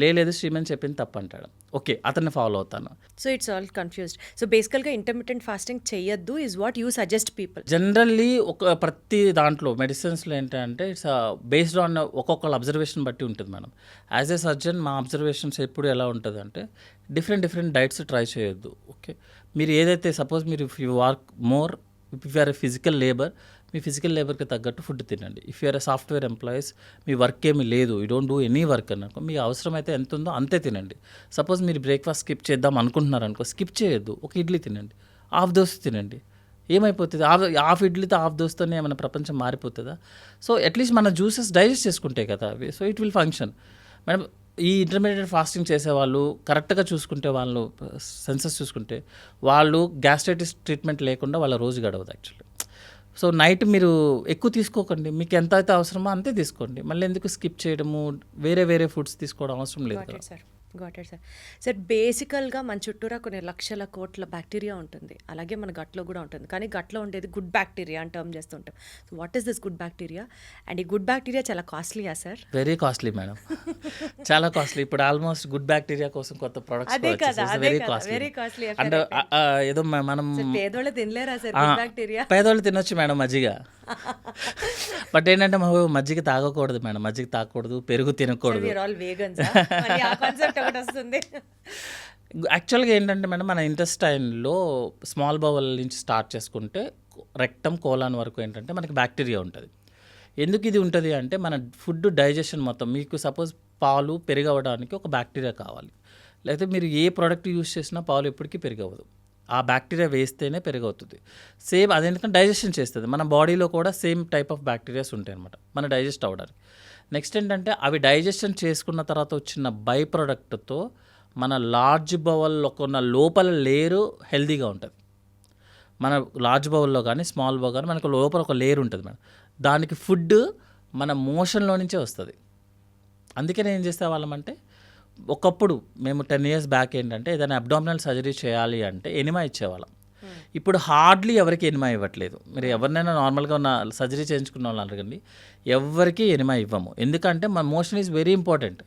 లేదు శ్రీమన్ చెప్పింది తప్పు అంటాడు. ఓకే, అతన్ని ఫాలో అవుతాను. So it's all confused. So బేసికల్గా ఇంటర్మిటెంట్ ఫాస్టింగ్ చేయొద్దు is what you suggest people. Generally ప్రతి దాంట్లో మెడిసిన్స్లో ఏంటంటే ఇట్స్ బేస్డ్ ఆన్ ఒక్కొక్కళ్ళ అబ్జర్వేషన్ బట్టి ఉంటుంది మేడం. యాజ్ ఏ సర్జన్ మా అబ్జర్వేషన్స్ ఎప్పుడు ఎలా ఉంటుంది అంటే డిఫరెంట్ డైట్స్ ట్రై చేయొద్దు. ఓకే, మీరు ఏదైతే సపోజ్ మీరు if you work more, if you are a physical labour, మీ ఫిజికల్ లేబర్కి తగ్గట్టు ఫుడ్ తినండి. If you're a software employees, me work ఏమి లేదు, you don't do any work అనుకో, మీ అవసరం అయితే ఎంత ఉందో అంతే తినండి. సపోజ్ మీరు బ్రేక్ఫాస్ట్ స్కిప్ చేద్దాం అనుకుంటున్నారు అనుకో, స్కిప్ చేయొద్దు, ఒక ఇడ్లీ తినండి, హాఫ్ దోశ తినండి. ఏమైపోతుంది? హాఫ్ ఇడ్లీతో హాఫ్ దోశతోనే ఏమైనా ప్రపంచం మారిపోతుందా? సో అట్లీస్ట్ మన జ్యూసెస్ డైజెస్ట్ చేసుకుంటే కదా అవి, so it will function madam. ఈ ఇంటర్మీడియట్ ఫాస్టింగ్ చేసేవాళ్ళు కరెక్ట్గా చూసుకుంటే, వాళ్ళు సెన్సెస్ చూసుకుంటే, వాళ్ళు గ్యాస్ట్రైటిస్ ట్రీట్మెంట్ లేకుండా వాళ్ళ రోజు గడవదు యాక్చువల్లీ. సో నైట్ మీరు ఎక్కువ తీసుకోకండి, మీకు ఎంత అయితే అవసరమో అంతే తీసుకోండి. మళ్ళీ ఎందుకు స్కిప్ చేయడము, వేరే ఫుడ్స్ తీసుకోవడం అవసరం లేదు కదా. Got it sir. సార్ బేసికల్గా మన చుట్టూరా కొన్ని లక్షల కోట్ల బ్యాక్టీరియా ఉంటుంది, అలాగే మన గట్లో కూడా ఉంటుంది. కానీ గట్లో ఉండేది గుడ్ బ్యాక్టీరియా అని టర్మ్ చేస్తుంటాం. So what is this good bacteria? And ఈ గుడ్ బ్యాక్టీరియా చాలా కాస్ట్లీయా సార్? వెరీ కాస్ట్లీ మేడం, చాలా కాస్ట్లీ. ఇప్పుడు ఆల్మోస్ట్ గుడ్ బ్యాక్టీరియా కోసం కొత్త అదే కదా, ప్రొడక్ట్స్ అదే వెరీ కదా, కాస్ట్లీ. Very costly. అంటే ఏదో మనం పేదోళ్ళు తినలేరా సార్ గుడ్ బ్యాక్టీరియా? పేదోళ్ళు తినొచ్చు మేడం మజ్జిగ, బట్ ఏంటంటే మా మజ్జిగ తాగకూడదు మేడం, మజ్జిగ తాగకూడదు, పెరుగు తినకూడదు. ఆల్ వేగన్స్, ఆ కాన్సెప్ట్ ఒకటి వస్తుంది. యాక్చువల్గా ఏంటంటే మేడం, మన ఇంటెస్టైన్లో స్మాల్ బౌల్ నుంచి స్టార్ట్ చేసుకుంటే రెక్టమ్ కోలాన్ వరకు ఏంటంటే మనకి బ్యాక్టీరియా ఉంటుంది. ఎందుకు ఇది ఉంటుంది అంటే మన ఫుడ్ డైజెషన్ మొత్తం, మీకు సపోజ్ పాలు పెరుగవడానికి ఒక బ్యాక్టీరియా కావాలి, లేకపోతే మీరు ఏ ప్రోడక్ట్ యూస్ చేసినా పాలు ఎప్పటికీ పెరుగవదు, ఆ బ్యాక్టీరియా వేస్తేనే పెరుగవుతుంది. సేమ్ అదేంటంటే డైజెషన్ చేస్తుంది. మన బాడీలో కూడా సేమ్ టైప్ ఆఫ్ బ్యాక్టీరియాస్ ఉంటాయి అనమాట మన డైజెస్ట్ అవ్వడానికి. నెక్స్ట్ ఏంటంటే అవి డైజెషన్ చేసుకున్న తర్వాత వచ్చిన బై ప్రోడక్ట్తో మన లార్జ్ బౌల్లో ఉన్న లోపల లేయరు హెల్తీగా ఉంటుంది. మన లార్జ్ బౌల్లో కానీ స్మాల్ బౌల్ కానీ మనకు లోపల ఒక లేయర్ ఉంటుంది మేడం, దానికి ఫుడ్ మన మోషన్లో నుంచే వస్తుంది. అందుకనే ఏం చేసే వాళ్ళమంటే, ఒకప్పుడు మేము 10 years బ్యాక్ ఏంటంటే ఏదైనా అబ్డామినల్ సర్జరీ చేయాలి అంటే ఎనిమా ఇచ్చేవాళ్ళం. ఇప్పుడు హార్డ్లీ ఎవరికి ఎనిమా ఇవ్వట్లేదు. మీరు ఎవరినైనా నార్మల్గా ఉన్న సర్జరీ చేయించుకున్న వాళ్ళు అడగండి, ఎవరికి ఎనిమా ఇవ్వము. ఎందుకంటే మన మోషన్ ఈజ్ వెరీ ఇంపార్టెంట్.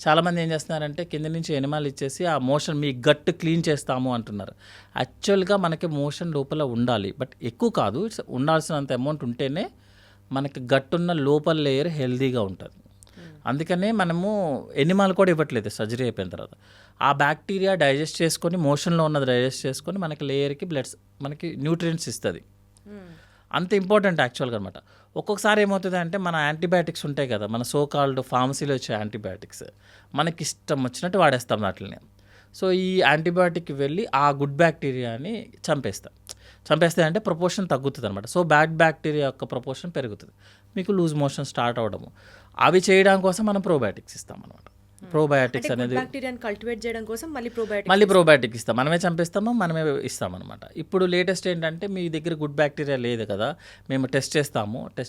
చాలామంది ఏం చేస్తున్నారంటే కింద నుంచి ఎనిమాలు ఇచ్చేసి ఆ మోషన్ మీ గట్ క్లీన్ చేస్తాము అంటున్నారు. యాక్చువల్గా మనకి మోషన్ లోపల ఉండాలి, బట్ ఎక్కువ కాదు, ఉండాల్సినంత అమౌంట్ ఉంటేనే మనకి గట్టున్న లోపల లేయర్ హెల్తీగా ఉంటుంది. అందుకనే మనము ఎనిమాలు కూడా ఇవ్వట్లేదు సర్జరీ అయిపోయిన తర్వాత. ఆ బ్యాక్టీరియా డైజెస్ట్ చేసుకొని, మోషన్లో ఉన్నది డైజెస్ట్ చేసుకొని మనకి లేయర్కి మనకి న్యూట్రియంట్స్ ఇస్తుంది. అంత ఇంపార్టెంట్ యాక్చువల్గా అనమాట. ఒక్కొక్కసారి ఏమవుతుంది అంటే మన యాంటీబయాటిక్స్ ఉంటాయి కదా, మన సో కాల్డ్ ఫార్మసీలో వచ్చే యాంటీబయాటిక్స్ మనకి ఇష్టం వచ్చినట్టు వాడేస్తాం వాటిని. సో ఈ యాంటీబయాటిక్ వెళ్ళి ఆ గుడ్ బ్యాక్టీరియాని చంపేస్తాయి అంటే ప్రపోర్షన్ తగ్గుతుంది అనమాట. సో బ్యాడ్ బ్యాక్టీరియా యొక్క ప్రపోర్షన్ పెరుగుతుంది, మీకు లూజ్ మోషన్ స్టార్ట్ అవ్వడము. అవి చేయడం కోసం మనం ప్రోబయాటిక్స్ ఇస్తాం అనమాట. ప్రోబయాటిక్స్ అనేది బ్యాక్టీరియాని కల్టివేట్ చేయడం కోసం మళ్ళీ ప్రోబయాటిక్ ఇస్తాం, మనమే చంపేస్తాము, మనమే ఇస్తామన్నమాట. ఇప్పుడు లేటెస్ట్ ఏంటంటే మీ దగ్గర గుడ్ బ్యాక్టీరియా లేదు కదా, మేము టెస్ట్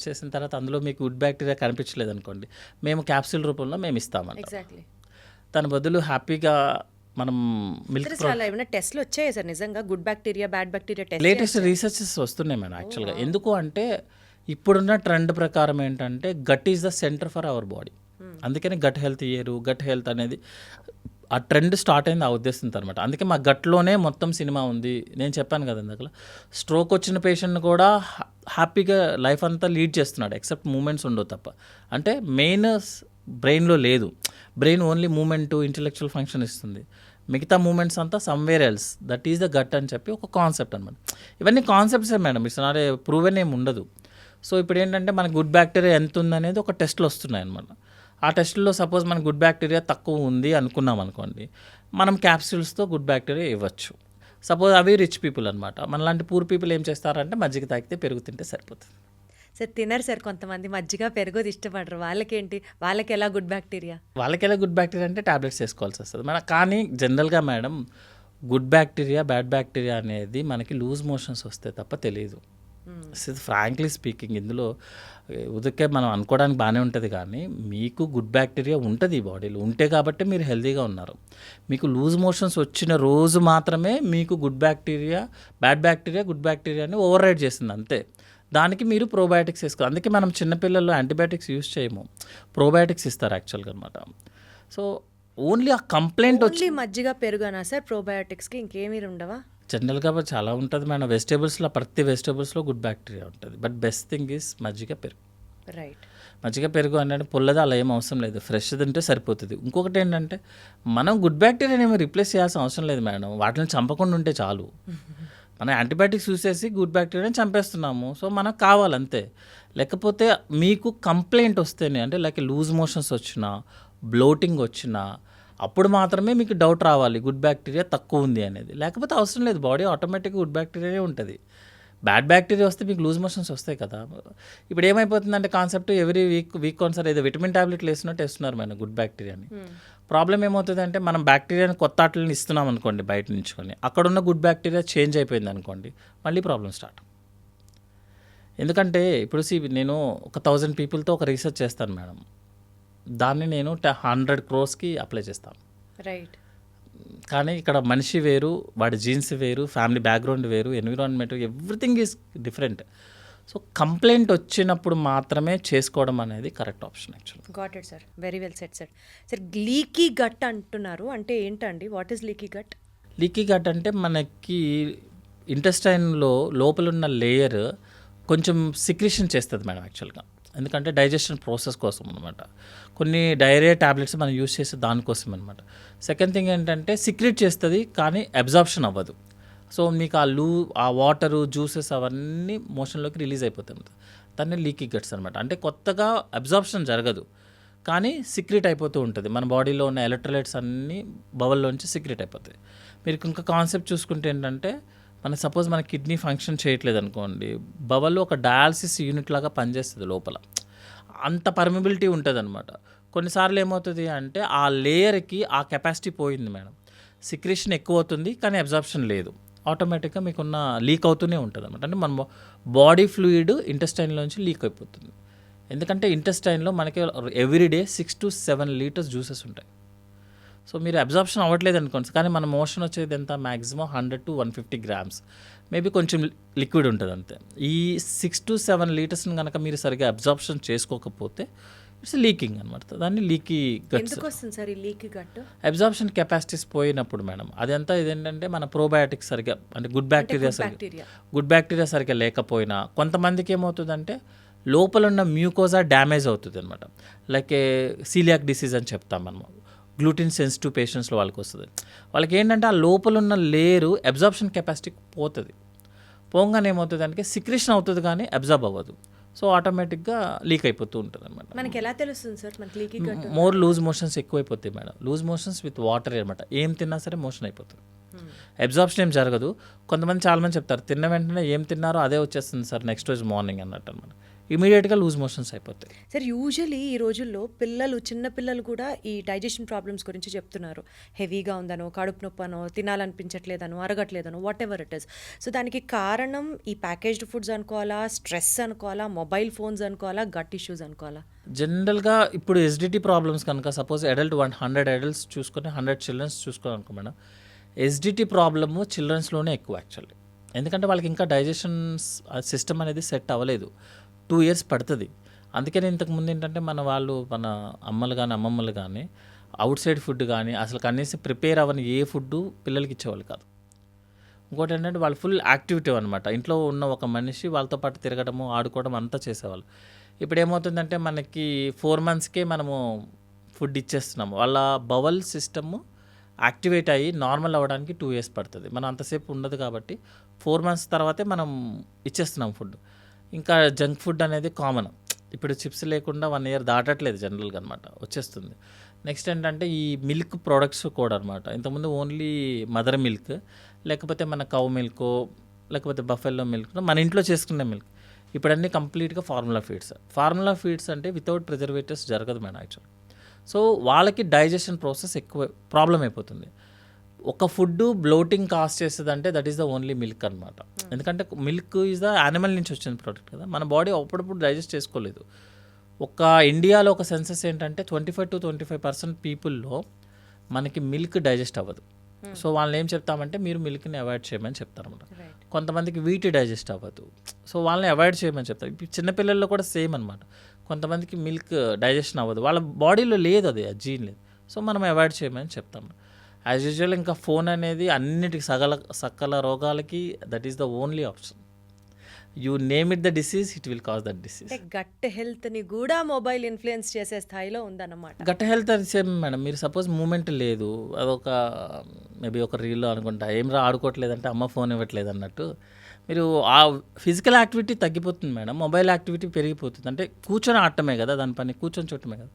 చేసిన తర్వాత అందులో మీకు గుడ్ బ్యాక్టీరియా కనిపించలేదు అనుకోండి, మేము క్యాప్సూల్ రూపంలో మేము ఇస్తామంట. ఎగ్జాక్ట్లీ. దాని బదులు హ్యాపీగా మనం మిల్క్ ఏమైనా టెస్ట్లు వచ్చాయి సార్ నిజంగా good bacteria bad bacteria test? Latest researches వస్తున్నాయి మేడం యాక్చువల్గా. ఎందుకు అంటే ఇప్పుడున్న ట్రెండ్ ప్రకారం ఏంటంటే gut is the centre for our body. అందుకని గట్ హెల్త్ అనేది ఆ ట్రెండ్ స్టార్ట్ అయింది ఆ ఉద్దేశంతో అనమాట. అందుకే మా గట్లోనే మొత్తం సినిమా ఉంది. నేను చెప్పాను కదా ఇందాక, స్ట్రోక్ వచ్చిన పేషెంట్ కూడా హ్యాపీగా లైఫ్ అంతా లీడ్ చేస్తున్నాడు, ఎక్సెప్ట్ మూమెంట్స్ ఉండవు తప్ప. అంటే మెయిన్ బ్రెయిన్లో లేదు, brain only movement intellectual function ఇస్తుంది, మిగతా మూమెంట్స్ అంతా somewhere else, that is the gut అని చెప్పి ఒక కాన్సెప్ట్ అనమాట. ఇవన్నీ కాన్సెప్ట్సే మేడం, ఇట్స్ నాట్ ప్రూవెన్ ఏమి ఉండదు. సో ఇప్పుడు ఏంటంటే మనకి గుడ్ బ్యాక్టీరియా ఎంత ఉందనేది ఒక టెస్ట్లు వస్తున్నాయి అనమాట. ఆ టెస్ట్లో సపోజ్ మనకు గుడ్ బ్యాక్టీరియా తక్కువ ఉంది అనుకున్నాం అనుకోండి, మనం క్యాప్సూల్స్తో గుడ్ బ్యాక్టీరియా ఇవ్వచ్చు. సపోజ్ అవి రిచ్ పీపుల్ అనమాట. మనలాంటి పూర్ పీపుల్ ఏం చేస్తారంటే మజ్జిగ తాగితే పెరుగు తింటే సరిపోతుంది. సార్ తినరు సార్ కొంతమంది, మజ్జిగ పెరుగోది ఇష్టపడరు, వాళ్ళకి ఎలా గుడ్ బ్యాక్టీరియా అంటే టాబ్లెట్స్ వేసుకోవాల్సి వస్తుంది మన. కానీ జనరల్గా madam good bacteria bad bacteria అనేది మనకి లూజ్ మోషన్స్ వస్తే తప్ప తెలియదు. ఫ్రాంక్లీ స్పీకింగ్, ఇందులో ఉదకే మనం అనుకోవడానికి బాగానే ఉంటుంది, కానీ మీకు గుడ్ బ్యాక్టీరియా ఉంటుంది ఈ బాడీలో, ఉంటే కాబట్టి మీరు హెల్తీగా ఉన్నారు. మీకు లూజ్ మోషన్స్ వచ్చిన రోజు మాత్రమే మీకు good bacteria bad bacteria good బ్యాక్టీరియాని ఓవర్ రైడ్ చేస్తుంది అంతే. దానికి మీరు ప్రోబయాటిక్స్ వేసుకోవాలి. అందుకే మనం చిన్నపిల్లల్లో యాంటీబయాటిక్స్ యూస్ చేయము, ప్రోబయాటిక్స్ ఇస్తారు యాక్చువల్గా అనమాట. సో ఓన్లీ ఆ కంప్లైంట్ వచ్చి మజ్జిగ పెరుగనా సార్ ప్రోబయాటిక్స్కి, ఇంకేమీ ఉండవా? జనరల్గా చాలా ఉంటుంది మేడం. వెజిటేబుల్స్లో ప్రతి వెజిటేబుల్స్లో గుడ్ బ్యాక్టీరియా ఉంటుంది, బట్ బెస్ట్ థింగ్ ఈజ్ మజ్జిగ పెరుగు. రైట్. మజ్జిగ పెరుగు అంటే పుల్లది అలా ఏం అవసరం లేదు, ఫ్రెష్ తింటే సరిపోతుంది. ఇంకొకటి ఏంటంటే మనం గుడ్ బ్యాక్టీరియాని ఏమో రిప్లేస్ చేయాల్సిన అవసరం లేదు మేడం, వాటిని చంపకుండా ఉంటే చాలు. మనం యాంటీబయాటిక్స్ యూస్ చేసి గుడ్ బ్యాక్టీరియాని చంపేస్తున్నాము, సో మనకు కావాలంతే. లేకపోతే మీకు కంప్లైంట్ వస్తేనే, అంటే లైక్ లూజ్ మోషన్స్ వచ్చినా బ్లోటింగ్ వచ్చినా అప్పుడు మాత్రమే మీకు డౌట్ రావాలి గుడ్ బ్యాక్టీరియా తక్కువ ఉంది అనేది. లేకపోతే అవసరం లేదు, బాడీ ఆటోమేటిక్గా గుడ్ బ్యాక్టీరియానే ఉంటుంది. బ్యాడ్ బ్యాక్టీరియా వస్తే మీకు లూజ్ మోషన్స్ వస్తాయి కదా. ఇప్పుడు ఏమైపోతుందంటే కాన్సెప్ట్ ఎవ్రీ వీక్ ఒకసారి ఏదో విటమిన్ టాబ్లెట్లు వేస్తున్నట్టు వేస్తున్నారు మేడం గుడ్ బ్యాక్టీరియాని. ప్రాబ్లం ఏమవుతుంది అంటే మనం బ్యాక్టీరియాని కొత్త ఆటలను ఇస్తున్నాం అనుకోండి బయట నుంచుకొని, అక్కడున్న గుడ్ బ్యాక్టీరియా చేంజ్ అయిపోయింది అనుకోండి, మళ్ళీ ప్రాబ్లం స్టార్ట్. ఎందుకంటే ఇప్పుడు నేను ఒక 1000 పీపుల్తో ఒక రీసెర్చ్ చేస్తాను మేడం, దాన్ని నేను 100 crores అప్లై చేస్తాను. రైట్. కానీ ఇక్కడ మనిషి వేరు, వాడి జీన్స్ వేరు, ఫ్యామిలీ బ్యాక్గ్రౌండ్ వేరు, environment everything is different. So complaint వచ్చినప్పుడు మాత్రమే చేసుకోవడం అనేది correct option actually. Got it sir, very well set sir. Sir leaky gut అంటున్నారు, అంటే ఏంటండి? What is leaky gut? Leaky gut అంటే మనకి ఇంటెస్టైన్లో లోపల ఉన్న లేయర్ కొంచెం సిక్రిషన్ చేస్తుంది మేడం యాక్చువల్గా. ఎందుకంటే డైజెషన్ ప్రాసెస్ కోసం అనమాట. కొన్ని డైరియా ట్యాబ్లెట్స్ మనం యూస్ చేసే దానికోసం అనమాట. సెకండ్ థింగ్ ఏంటంటే సిక్రెట్ చేస్తుంది కానీ అబ్జార్ప్షన్ అవ్వదు. సో మీకు ఆ వాటరు జ్యూసెస్ అవన్నీ మోషన్లోకి రిలీజ్ అయిపోతాయి. దాన్ని లీకీ గట్స్ అనమాట. అంటే కొత్తగా అబ్జార్ప్షన్ జరగదు కానీ సీక్రెట్ అయిపోతూ ఉంటుంది. మన బాడీలో ఉన్న ఎలక్ట్రోలైట్స్ అన్నీ బవల్లోంచి సీక్రెట్ అయిపోతాయి. మీరు ఇంకా కాన్సెప్ట్ చూసుకుంటే ఏంటంటే సపోజ్ మన కిడ్నీ ఫంక్షన్ చేయట్లేదు అనుకోండి, బవల్లో ఒక డయాలసిస్ యూనిట్ లాగా పనిచేస్తుంది లోపల. అంత పర్మిబిలిటీ ఉంటుంది అనమాట. కొన్నిసార్లు ఏమవుతుంది అంటే ఆ లేయర్కి ఆ కెపాసిటీ పోయింది మేడం, సిక్రేషన్ ఎక్కువ అవుతుంది కానీ అబ్జార్ప్షన్ లేదు. ఆటోమేటిక్గా మీకున్న లీక్ అవుతూనే ఉంటుంది అనమాట. అంటే మన బాడీ ఫ్లూయిడ్ ఇంటెస్టైన్లోంచి లీక్ అయిపోతుంది. ఎందుకంటే ఇంటెస్టైన్లో మనకి ఎవ్రీడే 6 to 7 లీటర్స్ జ్యూసెస్ ఉంటాయి. సో మీరు అబ్జార్ప్షన్ అవ్వట్లేదు అనుకోండి, కానీ మన మోషన్ వచ్చేది ఎంత మ్యాక్సిమం 100 to 150 grams, మేబీ కొంచెం లిక్విడ్ ఉంటుంది అంతే. ఈ 6 to 7 లీటర్స్ని కనుక మీరు సరిగ్గా అబ్జార్ప్షన్ చేసుకోకపోతే ఇట్స్ లీకింగ్ అనమాట. దాన్ని లీకీ గట్స్. ఎందుకు వస్తుంది సార్ ఈ లీకీ గట్? అబ్జార్ప్షన్ కెపాసిటీస్ పోయినప్పుడు మేడం. అదంతా ఇదేంటంటే మన ప్రోబయాటిక్స్ సరిగ్గా, అంటే గుడ్ బ్యాక్టీరియా సరిగ్గా లేకపోయినా, కొంతమందికి ఏమవుతుందంటే లోపల ఉన్న మ్యూకోజా డ్యామేజ్ అవుతుంది అనమాట. లైక్ సీలియాక్ డిసీజ్ అని చెప్తాం మనం. గ్లూటిన్ సెన్సిటివ్ పేషెంట్స్లో వాళ్ళకి వస్తుంది. వాళ్ళకి ఏంటంటే ఆ లోపల ఉన్న లేయరు అబ్జార్ప్షన్ కెపాసిటీ పోతుంది. పోగానే ఏమవుతుంది అంటే సిక్రేషన్ అవుతుంది కానీ అబ్జార్బ్ అవ్వదు. సో ఆటోమేటిక్గా లీక్ అయిపోతూ ఉంటుంది అనమాట. మనకి ఎలా తెలుస్తుంది సార్ మనకి leaky gut? More loose motions ఎక్కువైపోతాయి madam. Loose motions with water అనమాట. ఏం తిన్నా సరే మోషన్ అయిపోతుంది, అబ్జార్ప్షన్ ఏం జరగదు. కొంతమంది చాలామంది చెప్తారు తిన్న వెంటనే ఏం తిన్నారో అదే వచ్చేస్తుంది సార్ నెక్స్ట్ రోజు మార్నింగ్ అన్నట్టు అనమాట. ఇమీడియట్గా లూజ్ మోషన్స్ అయిపోతాయి. సార్ యూజువలీ ఈ రోజుల్లో పిల్లలు, చిన్న పిల్లలు కూడా ఈ డైజెషన్ ప్రాబ్లమ్స్ గురించి చెప్తున్నారు. హెవీగా ఉందనో, కడుపు నొప్పనో, తినాలనిపించట్లేదనో, అరగట్లేదనో, whatever it is. So దానికి కారణం ఈ ప్యాకేజ్డ్ ఫుడ్స్ అనుకోవాలా, స్ట్రెస్ అనుకోవాలా, మొబైల్ ఫోన్స్ అనుకోవాలా, గట్ ఇష్యూస్ అనుకోవాలా? జనరల్గా ఇప్పుడు ఎస్డిటీ ప్రాబ్లమ్స్ కనుక సపోజ్ అడల్ట్ 100 అడల్ట్స్ చూసుకొని 100 చిల్డ్రన్స్ చూసుకోవాలి అనుకో మేడం, ఎస్డిటీ ప్రాబ్లము చిల్డ్రన్స్లోనే ఎక్కువ యాక్చువల్లీ. ఎందుకంటే వాళ్ళకి ఇంకా డైజెషన్ సిస్టమ్ అనేది సెట్ అవ్వలేదు. 2 years పడుతుంది. అందుకని ఇంతకుముందు ఏంటంటే మన అమ్మలు కానీ అమ్మమ్మలు కానీ అవుట్ సైడ్ ఫుడ్ కానీ అసలు కనీసం ప్రిపేర్ అవ్వని ఏ ఫుడ్ పిల్లలకి ఇచ్చేవాళ్ళు కాదు. ఇంకోటి ఏంటంటే వాళ్ళు ఫుల్ యాక్టివిటీ అనమాట. ఇంట్లో ఉన్న ఒక మనిషి వాళ్ళతో పాటు తిరగడము, ఆడుకోవడం అంతా చేసేవాళ్ళు. ఇప్పుడు ఏమవుతుందంటే మనకి 4 monthsకే మనము ఫుడ్ ఇచ్చేస్తున్నాము. వాళ్ళ బవల్ సిస్టము యాక్టివేట్ అయ్యి నార్మల్ అవ్వడానికి 2 years పడుతుంది. మనం అంతసేపు ఉండదు కాబట్టి 4 months తర్వాతే మనం ఇచ్చేస్తున్నాం ఫుడ్. ఇంకా జంక్ ఫుడ్ అనేది కామన్. ఇప్పుడు చిప్స్ లేకుండా 1 year దాటట్లేదు జనరల్గా అనమాట, వచ్చేస్తుంది. నెక్స్ట్ ఏంటంటే ఈ మిల్క్ ప్రోడక్ట్స్ కూడా అనమాట. ఇంతకుముందు ఓన్లీ మదర్ మిల్క్, లేకపోతే మన కౌ మిల్క్, లేకపోతే బఫెల్లో మిల్క్, మన ఇంట్లో చేసుకునే మిల్క్. ఇప్పుడు అన్నీ కంప్లీట్గా ఫార్ములా ఫీడ్స్ అంటే వితౌట్ ప్రిజర్వేటివ్స్ జరగదు మేడం యాక్చువల్. సో వాళ్ళకి డైజెషన్ ప్రాసెస్ ఎక్కువ ప్రాబ్లం అయిపోతుంది. ఒక ఫుడ్ బ్లోటింగ్ కాజ్ చేస్తుంది అంటే that is the only milk అనమాట. ఎందుకంటే మిల్క్ ఈజ్ ద యానిమల్ నుంచి వచ్చిన ప్రోడక్ట్ కదా, మన బాడీ అప్పుడప్పుడు డైజెస్ట్ చేసుకోలేదు. ఇండియాలో ఒక సెన్సెస్ ఏంటంటే 25 to 25% పీపుల్లో మనకి మిల్క్ డైజెస్ట్ అవ్వదు. సో వాళ్ళని ఏం చెప్తామంటే మీరు మిల్క్ని అవాయిడ్ చేయమని చెప్తారన్నమాట. కొంతమందికి వీటి డైజెస్ట్ అవ్వదు, సో వాళ్ళని అవాయిడ్ చేయమని చెప్తారు. ఇప్పుడు చిన్నపిల్లల్లో కూడా సేమ్ అనమాట. కొంతమందికి మిల్క్ డైజెషన్ అవ్వదు, వాళ్ళ బాడీలో లేదు, అది ఆ జీన్ లేదు. సో మనం అవాయిడ్ చేయమని చెప్తాము. యాజ్ యూజువల్ ఇంకా ఫోన్ అనేది అన్నిటికి సకల రోగాలకి that is the only option. You name it the disease, it will cause that disease. Gut హెల్త్ని కూడా మొబైల్ ఇన్ఫ్లుయెన్స్ చేసే స్థాయిలో ఉందన్నమాట. గట్ హెల్త్ అది సేమ్ మేడం. మీరు సపోజ్ మూమెంట్ లేదు, అదొక మేబీ ఒక రీల్లో అనుకుంటా, ఏం ఆడుకోవట్లేదంటే అమ్మ ఫోన్ ఇవ్వట్లేదు అన్నట్టు మీరు ఆ ఫిజికల్ యాక్టివిటీ తగ్గిపోతుంది మేడం, మొబైల్ యాక్టివిటీ పెరిగిపోతుంది. అంటే కూర్చొని ఆడటమే కదా దాని పని, కూర్చొని చూడటమే కదా,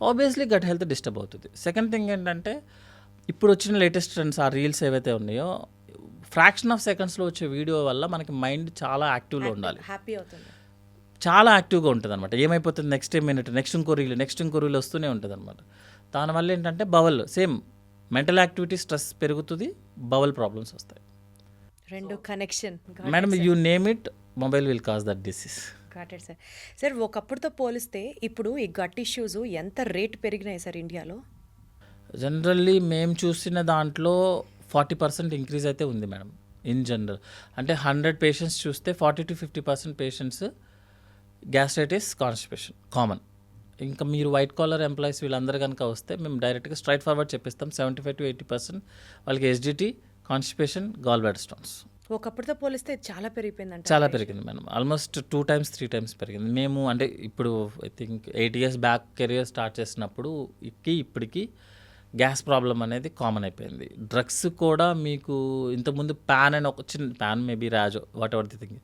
ఆబ్వియస్లీ గట్ హెల్త్ డిస్టర్బ్ అవుతుంది. సెకండ్ థింగ్ ఏంటంటే ఇప్పుడు వచ్చిన లేటెస్ట్ ట్రెండ్స్, ఆ రీల్స్ ఏవైతే ఉన్నాయో ఫ్రాక్షన్ ఆఫ్ సెకండ్స్లో వచ్చే వీడియో వల్ల మనకి మైండ్ చాలా యాక్టివ్లో ఉండాలి, హ్యాపీ అవుతుంది, చాలా యాక్టివ్గా ఉంటుంది అనమాట. ఏమైపోతుంది నెక్స్ట్ మినిట్ నెక్స్ట్ ఇంకో రీల్ వస్తూనే ఉంటుంది అనమాట. దానివల్ల ఏంటంటే bowel same mental activity stress పెరుగుతుంది, బవల్ ప్రాబ్లమ్స్ వస్తాయి. రెండు connection madam, you name it, mobile will cause that disease. కాటెడ్ సార్. సార్ ఒకప్పుడుతో పోలిస్తే ఇప్పుడు ఈ గట్ ఇష్యూస్ ఎంత రేట్ పెరిగినాయి సార్ ఇండియాలో? జనరల్లీ మేము చూసిన దాంట్లో 40% ఇంక్రీజ్ అయితే ఉంది మేడం ఇన్ జనరల్. అంటే 100 పేషెంట్స్ చూస్తే 40-50% పేషెంట్స్ గ్యాస్ట్రైటిస్ కాన్స్టిపేషన్ కామన్. ఇంకా మీరు వైట్ కాలర్ ఎంప్లాయీస్ వీళ్ళందరూ కనుక వస్తే మేము డైరెక్ట్గా స్ట్రైట్ ఫార్వర్డ్ చెప్పిస్తాం 75-80% వాళ్ళకి ఎస్జిటి, కాన్స్టిపేషన్, గాల్ బ్లాడర్ స్టోన్స్. ఒకప్పటితో పోలిస్తే చాలా పెరిగిపోయిందంట. చాలా పెరిగింది మేడం, ఆల్మోస్ట్ 2-3 టైమ్స్ పెరిగింది. మేము అంటే ఇప్పుడు I think 8 years back career start చేసినప్పుడు ఇప్పటికి గ్యాస్ ప్రాబ్లం అనేది కామన్ అయిపోయింది. డ్రగ్స్ కూడా మీకు ఇంతకుముందు ప్యాన్ అని ఒక చిన్న pan maybe Razo what ever the thing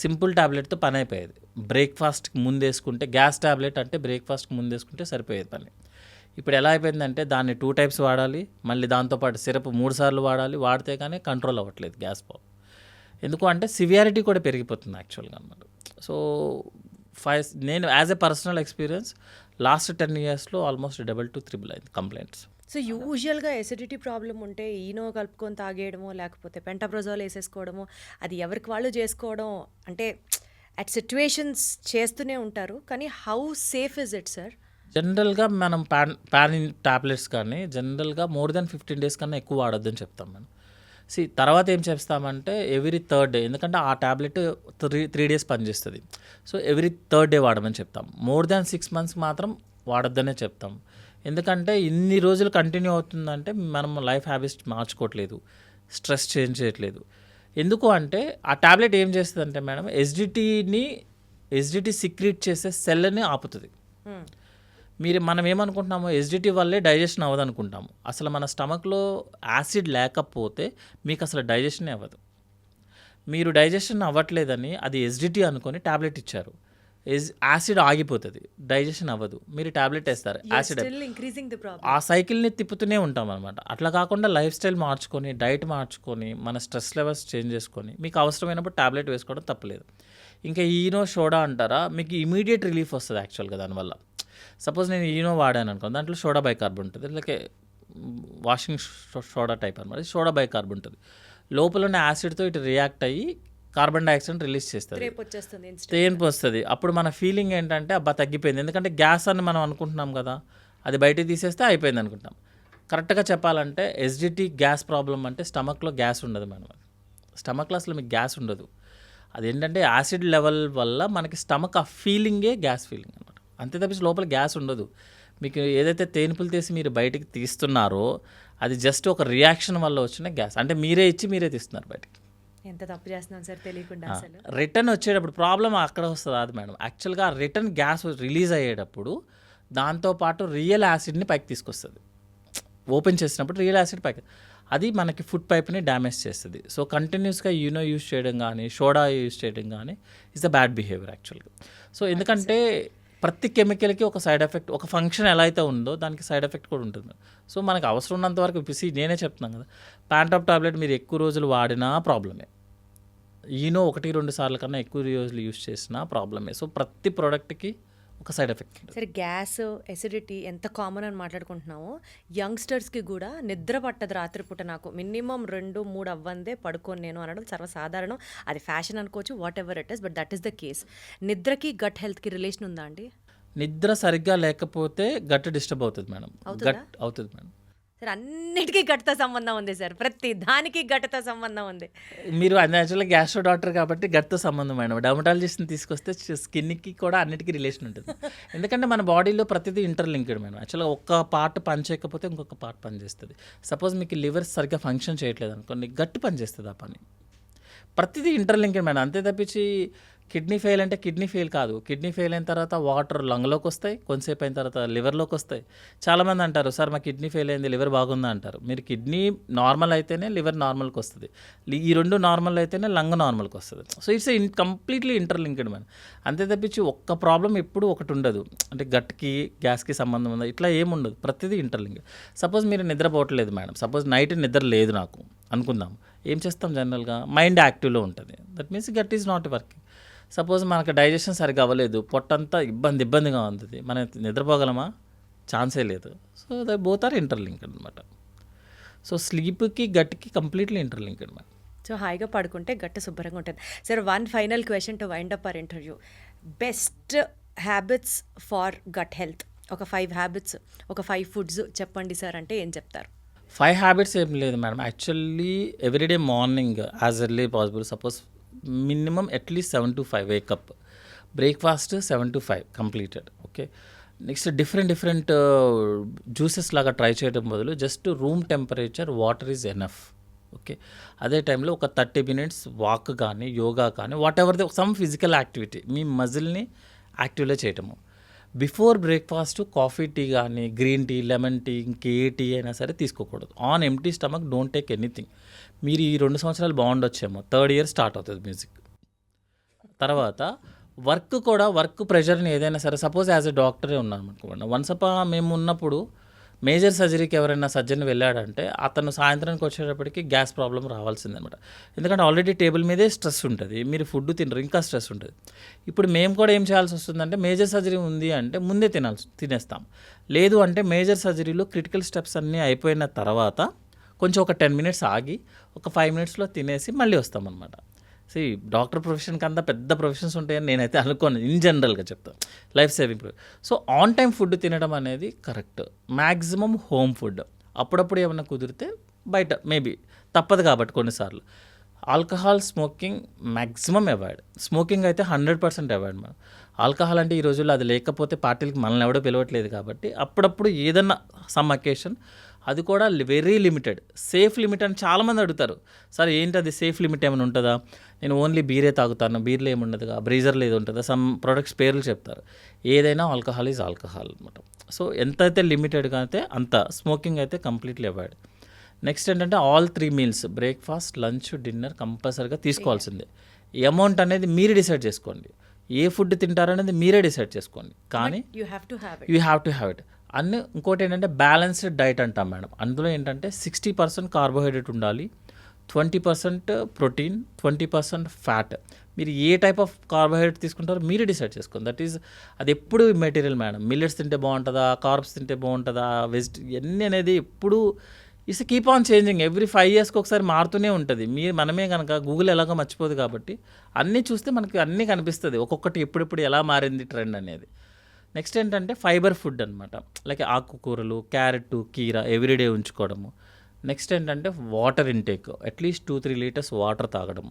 simple ట్యాబ్లెట్తో పని అయిపోయేది. బ్రేక్ఫాస్ట్కి ముందు వేసుకుంటే గ్యాస్ ట్యాబ్లెట్ అంటే బ్రేక్ఫాస్ట్కి ముందు వేసుకుంటే సరిపోయేది పని. ఇప్పుడు ఎలా అయిపోయిందంటే దాన్ని 2 times వాడాలి, మళ్ళీ దాంతోపాటు సిరప్ 3 సార్లు వాడాలి. వాడితే కానీ కంట్రోల్ అవ్వట్లేదు గ్యాస్ ప్రాబ్లం. ఎందుకు అంటే సివియారిటీ కూడా పెరిగిపోతుంది యాక్చువల్గా అనమాట. సో నేను as a personal experience last 10 yearsలో ఆల్మోస్ట్ 2-3 అయింది కంప్లైంట్స్. సో యూజువల్గా ఎసిడిటీ ప్రాబ్లం ఉంటే ఈనో కలుపుకొని తాగేయడమో లేకపోతే పెంటాప్రజోల్ వేసేసుకోవడమో అది ఎవరికి వాళ్ళు చేసుకోవడం అంటే అట్ సిచ్యువేషన్స్ చేస్తూనే ఉంటారు. కానీ how safe is it sir? జనరల్గా మనం ప్యాన్ టాబ్లెట్స్ కానీ జనరల్గా మోర్ దెన్ 15 days కన్నా ఎక్కువ వాడొద్దని చెప్తాం మనం. తర్వాత ఏం చేస్తామంటే ఎవ్రీ 3rd day, ఎందుకంటే ఆ ట్యాబ్లెట్ 3 days పనిచేస్తుంది. సో ఎవ్రీ 3rd day వాడమని చెప్తాం. మోర్ దాన్ 6 months మాత్రం వాడొద్దనే చెప్తాం. ఎందుకంటే ఇన్ని రోజులు కంటిన్యూ అవుతుందంటే మనం లైఫ్ హ్యాబిట్స్ మార్చుకోవట్లేదు, స్ట్రెస్ చేంజ్ చేయట్లేదు. ఎందుకు అంటే ఆ ట్యాబ్లెట్ ఏం చేస్తుంది అంటే మేడం ఎస్జిటి సిక్రీట్ చేసే సెల్ని ఆపుతుంది. మనం ఏమనుకుంటున్నాము ఎస్జిటి వల్లే డైజెషన్ అవ్వదు అనుకుంటాము. అసలు మన స్టమక్లో యాసిడ్ లేకపోతే మీకు అసలు డైజెషనే అవ్వదు. మీరు డైజెషన్ అవ్వట్లేదని అది ఎస్జిటి అనుకొని ట్యాబ్లెట్ ఇచ్చారు. యాసిడ్ ఆగిపోతుంది, డైజెషన్ అవ్వదు, మీరు ట్యాబ్లెట్ వేస్తారు, యాసిడ్ ఆ సైకిల్ని తిప్పుతూనే ఉంటాం అనమాట. అట్లా కాకుండా లైఫ్ స్టైల్ మార్చుకొని డైట్ మార్చుకొని మన స్ట్రెస్ లెవెల్స్ చేంజ్ చేసుకొని మీకు అవసరమైనప్పుడు ట్యాబ్లెట్ వేసుకోవడం తప్పలేదు. ఇంకా ఈనో సోడా అంటారా, మీకు ఇమీడియట్ రిలీఫ్ వస్తుంది యాక్చువల్గా దానివల్ల. సపోజ్ నేను ఈనో వాడాను అనుకో, దాంట్లో సోడా బైకార్బ్ ఉంటుంది, లేక వాషింగ్ సోడా టైప్ అనమాట. సోడా బైకార్బ్ ఉంటుంది, లోపల ఉన్న యాసిడ్తో ఇటు రియాక్ట్ అయ్యి కార్బన్ డైఆక్సైడ్ రిలీజ్ చేస్తుంది, తేన్పు వస్తుంది. అప్పుడు మన ఫీలింగ్ ఏంటంటే అబ్బా తగ్గిపోయింది, ఎందుకంటే గ్యాస్ అని మనం అనుకుంటున్నాం కదా, అది బయటికి తీసేస్తే అయిపోయింది అనుకుంటాం. కరెక్ట్గా చెప్పాలంటే ఎస్జిటి గ్యాస్ ప్రాబ్లం అంటే స్టమక్లో గ్యాస్ ఉండదు మేడం. స్టమక్లో అసలు మీకు గ్యాస్ ఉండదు. అదేంటంటే యాసిడ్ లెవెల్ వల్ల మనకి స్టమక్ ఆ ఫీలింగే గ్యాస్ ఫీలింగ్ అనమాట. అంతే తప్పించి లోపల గ్యాస్ ఉండదు. మీకు ఏదైతే తేనుపులు తీసి మీరు బయటికి తీస్తున్నారో అది జస్ట్ ఒక రియాక్షన్ వల్ల వచ్చిన గ్యాస్, అంటే మీరే ఇచ్చి మీరే తీస్తున్నారు బయటికి. ఎంత తప్పు చేస్తున్నాం సార్ తెలియకుండా. అసలు రిటర్న్ వచ్చేటప్పుడు ప్రాబ్లం అక్కడ వస్తుంది అది మేడం. యాక్చువల్గా రిటర్న్ గ్యాస్ రిలీజ్ అయ్యేటప్పుడు దాంతోపాటు రియల్ యాసిడ్ని పైకి తీసుకొస్తుంది. ఓపెన్ చేసినప్పుడు రియల్ యాసిడ్ పైకి, అది మనకి ఫుడ్ పైప్ని డ్యామేజ్ చేస్తుంది. సో కంటిన్యూస్గా యూనో యూస్ చేయడం కానీ సోడా యూస్ చేయడం కానీ ఇస్ ద బ్యాడ్ బిహేవియర్ యాక్చువల్గా. సో ఎందుకంటే ప్రతి కెమికల్కి ఒక సైడ్ ఎఫెక్ట్, ఒక ఫంక్షన్ ఎలా అయితే ఉందో దానికి సైడ్ ఎఫెక్ట్ కూడా ఉంటుంది. సో మనకు అవసరం ఉన్నంత వరకు నేనే చెప్తున్నాను కదా, ప్యాంటాప్ టాబ్లెట్ మీరు ఎక్కువ రోజులు వాడినా ప్రాబ్లమే, ఈనో 1-2 సార్లు కన్నా ఎక్కువ రోజులు యూస్ చేసినా ప్రాబ్లమే. సో ప్రతి ప్రోడక్ట్కి ఒక సైడ్ ఎఫెక్ట్. సరే గ్యాస్ ఎసిడిటీ ఎంత కామన్ అని మాట్లాడుకుంటున్నామో, యంగ్స్టర్స్కి కూడా నిద్ర పట్టదు రాత్రిపూట. నాకు మినిమం 2-3 అవ్వందే పడుకోను నేను అనడం సర్వసాధారణం. అది ఫ్యాషన్ అనుకోవచ్చు, what ever it is, but that is the case. నిద్రకి గట్ హెల్త్కి రిలేషన్ ఉందా అండి? నిద్ర సరిగ్గా లేకపోతే గట్ డిస్టర్బ్ అవుతుంది మేడం. గట్ అవుతుంది మేడం. సార్ అన్నిటికీ గట్తో సంబంధం ఉంది సార్, ప్రతి దానికి గట్తో సంబంధం ఉంది. మీరు యాక్చువల్గా గ్యాస్ట్రో డాక్టర్ కాబట్టి గట్తో సంబంధం మేడం. డర్మటాలజిస్ట్ని తీసుకొస్తే స్కిన్కి కూడా అన్నిటికీ రిలేషన్ ఉంటుంది. ఎందుకంటే మన బాడీలో ప్రతిదీ ఇంటర్లింక్డ్ మేడం. యాక్చువల్గా ఒక్క పార్ట్ పని చేయకపోతే ఇంకొక పార్ట్ పని చేస్తుంది. సపోజ్ మీకు లివర్ సరిగ్గా ఫంక్షన్ చేయట్లేదు అనుకోండి, గట్టు పని చేస్తుంది ఆ పని. ప్రతిదీ ఇంటర్లింక్డ్ మేడం. అంతే తప్పించి కిడ్నీ ఫెయిల్ అంటే కిడ్నీ ఫెయిల్ కాదు. కిడ్నీ ఫెయిల్ అయిన తర్వాత వాటర్ లంగ్లోకి వస్తాయి, కొంతసేపు అయిన తర్వాత లివర్లోకి వస్తాయి. చాలామంది అంటారు సార్ మా కిడ్నీ ఫెయిల్ అయింది లివర్ బాగుందా అంటారు. మీరు కిడ్నీ నార్మల్ అయితేనే లివర్ నార్మల్కి వస్తుంది, ఈ 2 నార్మల్ అయితేనే లంగ్ నార్మల్కి వస్తుంది. So it's completely interlinked madam. అంతే తప్పించి ఒక్క ప్రాబ్లం ఎప్పుడు ఒకటి ఉండదు, అంటే గట్కి గ్యాస్కి సంబంధం ఉందా ఇట్లా ఏముండదు, ప్రతిదీ ఇంటర్లింక్డ్. సపోజ్ మీరు నిద్రపోవట్లేదు మేడం, సపోజ్ నైట్ నిద్ర లేదు నాకు అనుకుందాం, ఏం చేస్తాం జనరల్గా మైండ్ యాక్టివ్లో ఉంటుంది, that means gut is not working. Suppose మనకు డైజెషన్ సరిగ్గా అవ్వలేదు, పొట్టంతా ఇబ్బందిగా ఉంది, మనం నిద్రపోగలమా? ఛాన్సే లేదు. So the both are interlinked అనమాట. సో స్లీప్కి గట్కి కంప్లీట్లీ ఇంటర్లింక్డ్ మేడం. సో హాయిగా పడుకుంటే గట్టు శుభ్రంగా ఉంటుంది. Sir one final question to wind up our interview. Best habits for gut health ఒక 5 హ్యాబిట్స్, ఒక 5 ఫుడ్స్ చెప్పండి సార్ అంటే ఏం చెప్తారు? 5 హ్యాబిట్స్ ఏం లేదు madam. Actually everyday morning as early possible, suppose minimum at least 7 to 5 wake up, breakfast 7 to 5 completed. Okay, next different juices లాగా try చేయడం బదులు just room temperature water is enough. Okay, అదే టైంలో ఒక 30 minutes వాక్ కానీ యోగా కానీ what ever the some physical activity మీ మజిల్ని యాక్టివ్లో చేయటము. బిఫోర్ బ్రేక్ఫాస్ట్ కాఫీ టీ కానీ గ్రీన్ టీ, లెమన్ టీ, ఇంకే టీ అయినా సరే తీసుకోకూడదు. On empty stomach don't take anything. మీరు ఈ 2 సంవత్సరాలు బాగుండొచ్చేమో, 3rd year స్టార్ట్ అవుతుంది మ్యూజిక్. తర్వాత వర్క్ ప్రెషర్ని ఏదైనా సరే, సపోజ్ యాజ్ ఎ డాక్టరే ఉన్నాను అనుకోండి, వన్స్ మేము ఉన్నప్పుడు మేజర్ సర్జరీకి ఎవరైనా సర్జన్ వెళ్ళాడంటే అతను సాయంత్రానికి వచ్చేటప్పటికి గ్యాస్ ప్రాబ్లం రావాల్సిందనమాట. ఎందుకంటే ఆల్రెడీ టేబుల్ మీదే స్ట్రెస్ ఉంటుంది, మీరు ఫుడ్ తినరు, ఇంకా స్ట్రెస్ ఉంటుంది. ఇప్పుడు మేము కూడా ఏం చేయాల్సి వస్తుందంటే మేజర్ సర్జరీ ఉంది అంటే ముందే తినేస్తాం. లేదు అంటే మేజర్ సర్జరీలో క్రిటికల్ స్టెప్స్ అన్నీ అయిపోయిన తర్వాత కొంచెం ఒక 10 minutes ఆగి ఒక 5 minutesలో తినేసి మళ్ళీ వస్తామన్నమాట. సో డాక్టర్ ప్రొఫెషన్కి అంతా పెద్ద ప్రొఫెషన్స్ ఉంటాయని నేనైతే అనుకోను, ఇన్ జనరల్గా చెప్తాను, life saving. So on time food తినడం అనేది కరెక్ట్. మ్యాక్సిమం హోమ్ ఫుడ్, అప్పుడప్పుడు ఏమైనా కుదిరితే బయట మేబీ తప్పదు కాబట్టి కొన్నిసార్లు. Alcohol, smoking maximum avoid. Smoking అయితే 100% అవాయిడ్ మేడం. ఆల్కహాల్ అంటే ఈ రోజుల్లో అది లేకపోతే పార్టీలకి మనల్ని ఎవడో పిలవట్లేదు కాబట్టి అప్పుడప్పుడు ఏదన్నా సమ్ అకేషన్, అది కూడా వెరీ లిమిటెడ్, సేఫ్ లిమిట్ అని చాలామంది అడుగుతారు. సార్ ఏంటి అది సేఫ్ లిమిట్ ఏమైనా ఉంటుందా? నేను ఓన్లీ బీరే తాగుతాను, బీర్లో ఏముండదుగా, బ్రీజర్లో ఏది ఉంటుందా, సమ్ ప్రొడక్ట్స్ పేర్లు చెప్తారు. ఏదైనా ఆల్కహాల్ ఈజ్ ఆల్కహాల్ అనమాట. సో ఎంతైతే లిమిటెడ్గా అయితే అంత. స్మోకింగ్ అయితే కంప్లీట్లీ అవాయిడ్. నెక్స్ట్ ఏంటంటే all 3 meals, breakfast, lunch, dinner కంపల్సరీగా తీసుకోవాల్సిందే. అమౌంట్ అనేది మీరు డిసైడ్ చేసుకోండి, ఏ ఫుడ్ తింటారనేది మీరే డిసైడ్ చేసుకోండి, కానీ you have to have you have to have it. అన్నీ ఇంకోటి ఏంటంటే బ్యాలెన్స్డ్ డైట్ అంటాం మేడం. అందులో ఏంటంటే 60% కార్బోహైడ్రేట్ ఉండాలి, 20% ప్రోటీన్, 20% ఫ్యాట్. మీరు ఏ టైప్ ఆఫ్ కార్బోహైడ్రేట్ తీసుకుంటారో మీరు డిసైడ్ చేసుకోండి. దట్ ఈజ్ అది ఎప్పుడు మెటీరియల్ మేడం. మిల్లెట్స్ తింటే బాగుంటుందా, కార్బ్స్ తింటే బాగుంటుందా, ఇవన్నీ అనేది ఎప్పుడు it's keep on changing. Every 5 yearsకి ఒకసారి మారుతూనే ఉంటుంది. మనమే కనుక గూగుల్ ఎలాగో మర్చిపోదు కాబట్టి అన్నీ చూస్తే మనకి అన్నీ కనిపిస్తుంది, ఒక్కొక్కటి ఎప్పుడెప్పుడు ఎలా మారింది ట్రెండ్ అనేది. నెక్స్ట్ ఏంటంటే ఫైబర్ ఫుడ్ అనమాట, లైక్ ఆకుకూరలు, క్యారెట్, కీరా ఎవ్రీడే ఉంచుకోవడము. నెక్స్ట్ ఏంటంటే water intake, at least 2-3 liters water తాగడం.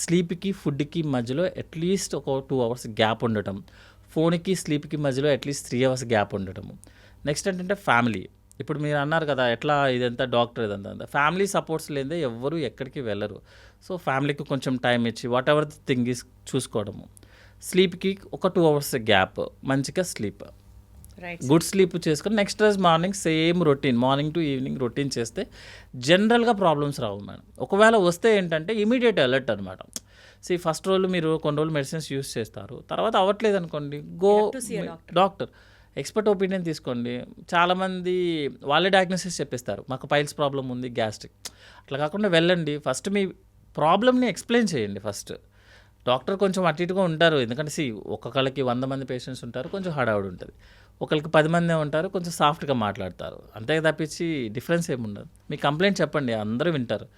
స్లీప్కి ఫుడ్కి మధ్యలో అట్లీస్ట్ ఒక 2 hours గ్యాప్ ఉండటం. ఫోన్కి స్లీప్కి మధ్యలో అట్లీస్ట్ 3 hours గ్యాప్ ఉండటము. నెక్స్ట్ ఏంటంటే ఫ్యామిలీ. ఇప్పుడు మీరు అన్నారు కదా ఎట్లా ఇదంతా డాక్టర్ ఇదంతా, ఫ్యామిలీ సపోర్ట్స్ లేదే ఎవ్వరు ఎక్కడికి వెళ్ళరు. సో ఫ్యామిలీకి కొంచెం టైం ఇచ్చి what ever the thing is చూసుకోవడము. స్లీప్కి ఒక 2 hours గ్యాప్, మంచిగా స్లీప్, గుడ్ స్లీప్ చేసుకొని నెక్స్ట్ రోజు morning same routine, morning to evening routine చేస్తే జనరల్గా ప్రాబ్లమ్స్ రావు మేడం. ఒకవేళ వస్తే ఏంటంటే ఇమీడియట్ అలర్ట్ అనమాట. ఫస్ట్ రోజు మీరు కొన్ని రోజులు మెడిసిన్స్ యూస్ చేస్తారు, తర్వాత అవ్వట్లేదు అనుకోండి, గో డాక్టర్, ఎక్స్పర్ట్ ఒపీనియన్ తీసుకోండి. చాలామంది వాళ్ళే డయాగ్నోసిస్ చెప్పేస్తారు, మాకు పైల్స్ ప్రాబ్లం ఉంది, గ్యాస్ట్రిక్. అట్లా కాకుండా వెళ్ళండి, ఫస్ట్ మీ ప్రాబ్లమ్ని ఎక్స్ప్లెయిన్ చేయండి. ఫస్ట్ డాక్టర్ కొంచెం అటు ఇటుగా ఉంటారు, ఎందుకంటే ఒక్కొక్కళ్ళకి 100 మంది పేషెంట్స్ ఉంటారు, కొంచెం హడావుడి ఉంటుంది. ఒకరికి 10 మందే ఉంటారు, కొంచెం సాఫ్ట్గా మాట్లాడతారు. అంతే తప్పించి డిఫరెన్స్ ఏముండదు. మీ కంప్లైంట్ చెప్పండి, అందరూ వింటారు.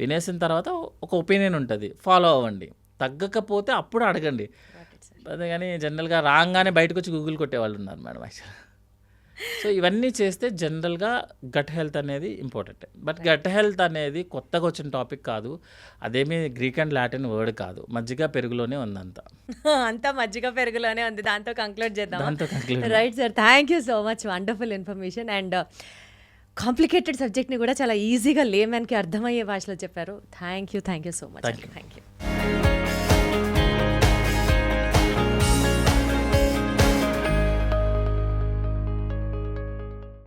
వినేసిన తర్వాత ఒక ఒపీనియన్ ఉంటుంది, ఫాలో అవ్వండి. తగ్గకపోతే అప్పుడు అడగండి. అదే కానీ జనరల్గా రాగానే బయటకు వచ్చి గూగుల్ కొట్టేవాళ్ళు ఉన్నారు మేడం యాక్చువల్గా. సో ఇవన్నీ చేస్తే జనరల్గా గట్ హెల్త్ అనేది ఇంపార్టెంట్. బట్ గట్ హెల్త్ అనేది కొత్తగా వచ్చిన టాపిక్ కాదు, అదేమీ గ్రీక్ అండ్ లాటిన్ వర్డ్ కాదు, మజ్జిగ పెరుగులోనే ఉందంతా. అంతా మజ్జిగ పెరుగులోనే ఉంది. దాంతో కంక్లూడ్ చేద్దాం. Conclude. Right sir, thank you so much, wonderful information. And complicated సబ్జెక్ట్ని కూడా చాలా ఈజీగా లేమన్కి అర్థమయ్యే భాషలో చెప్పారు. Thank you so much. Thank you.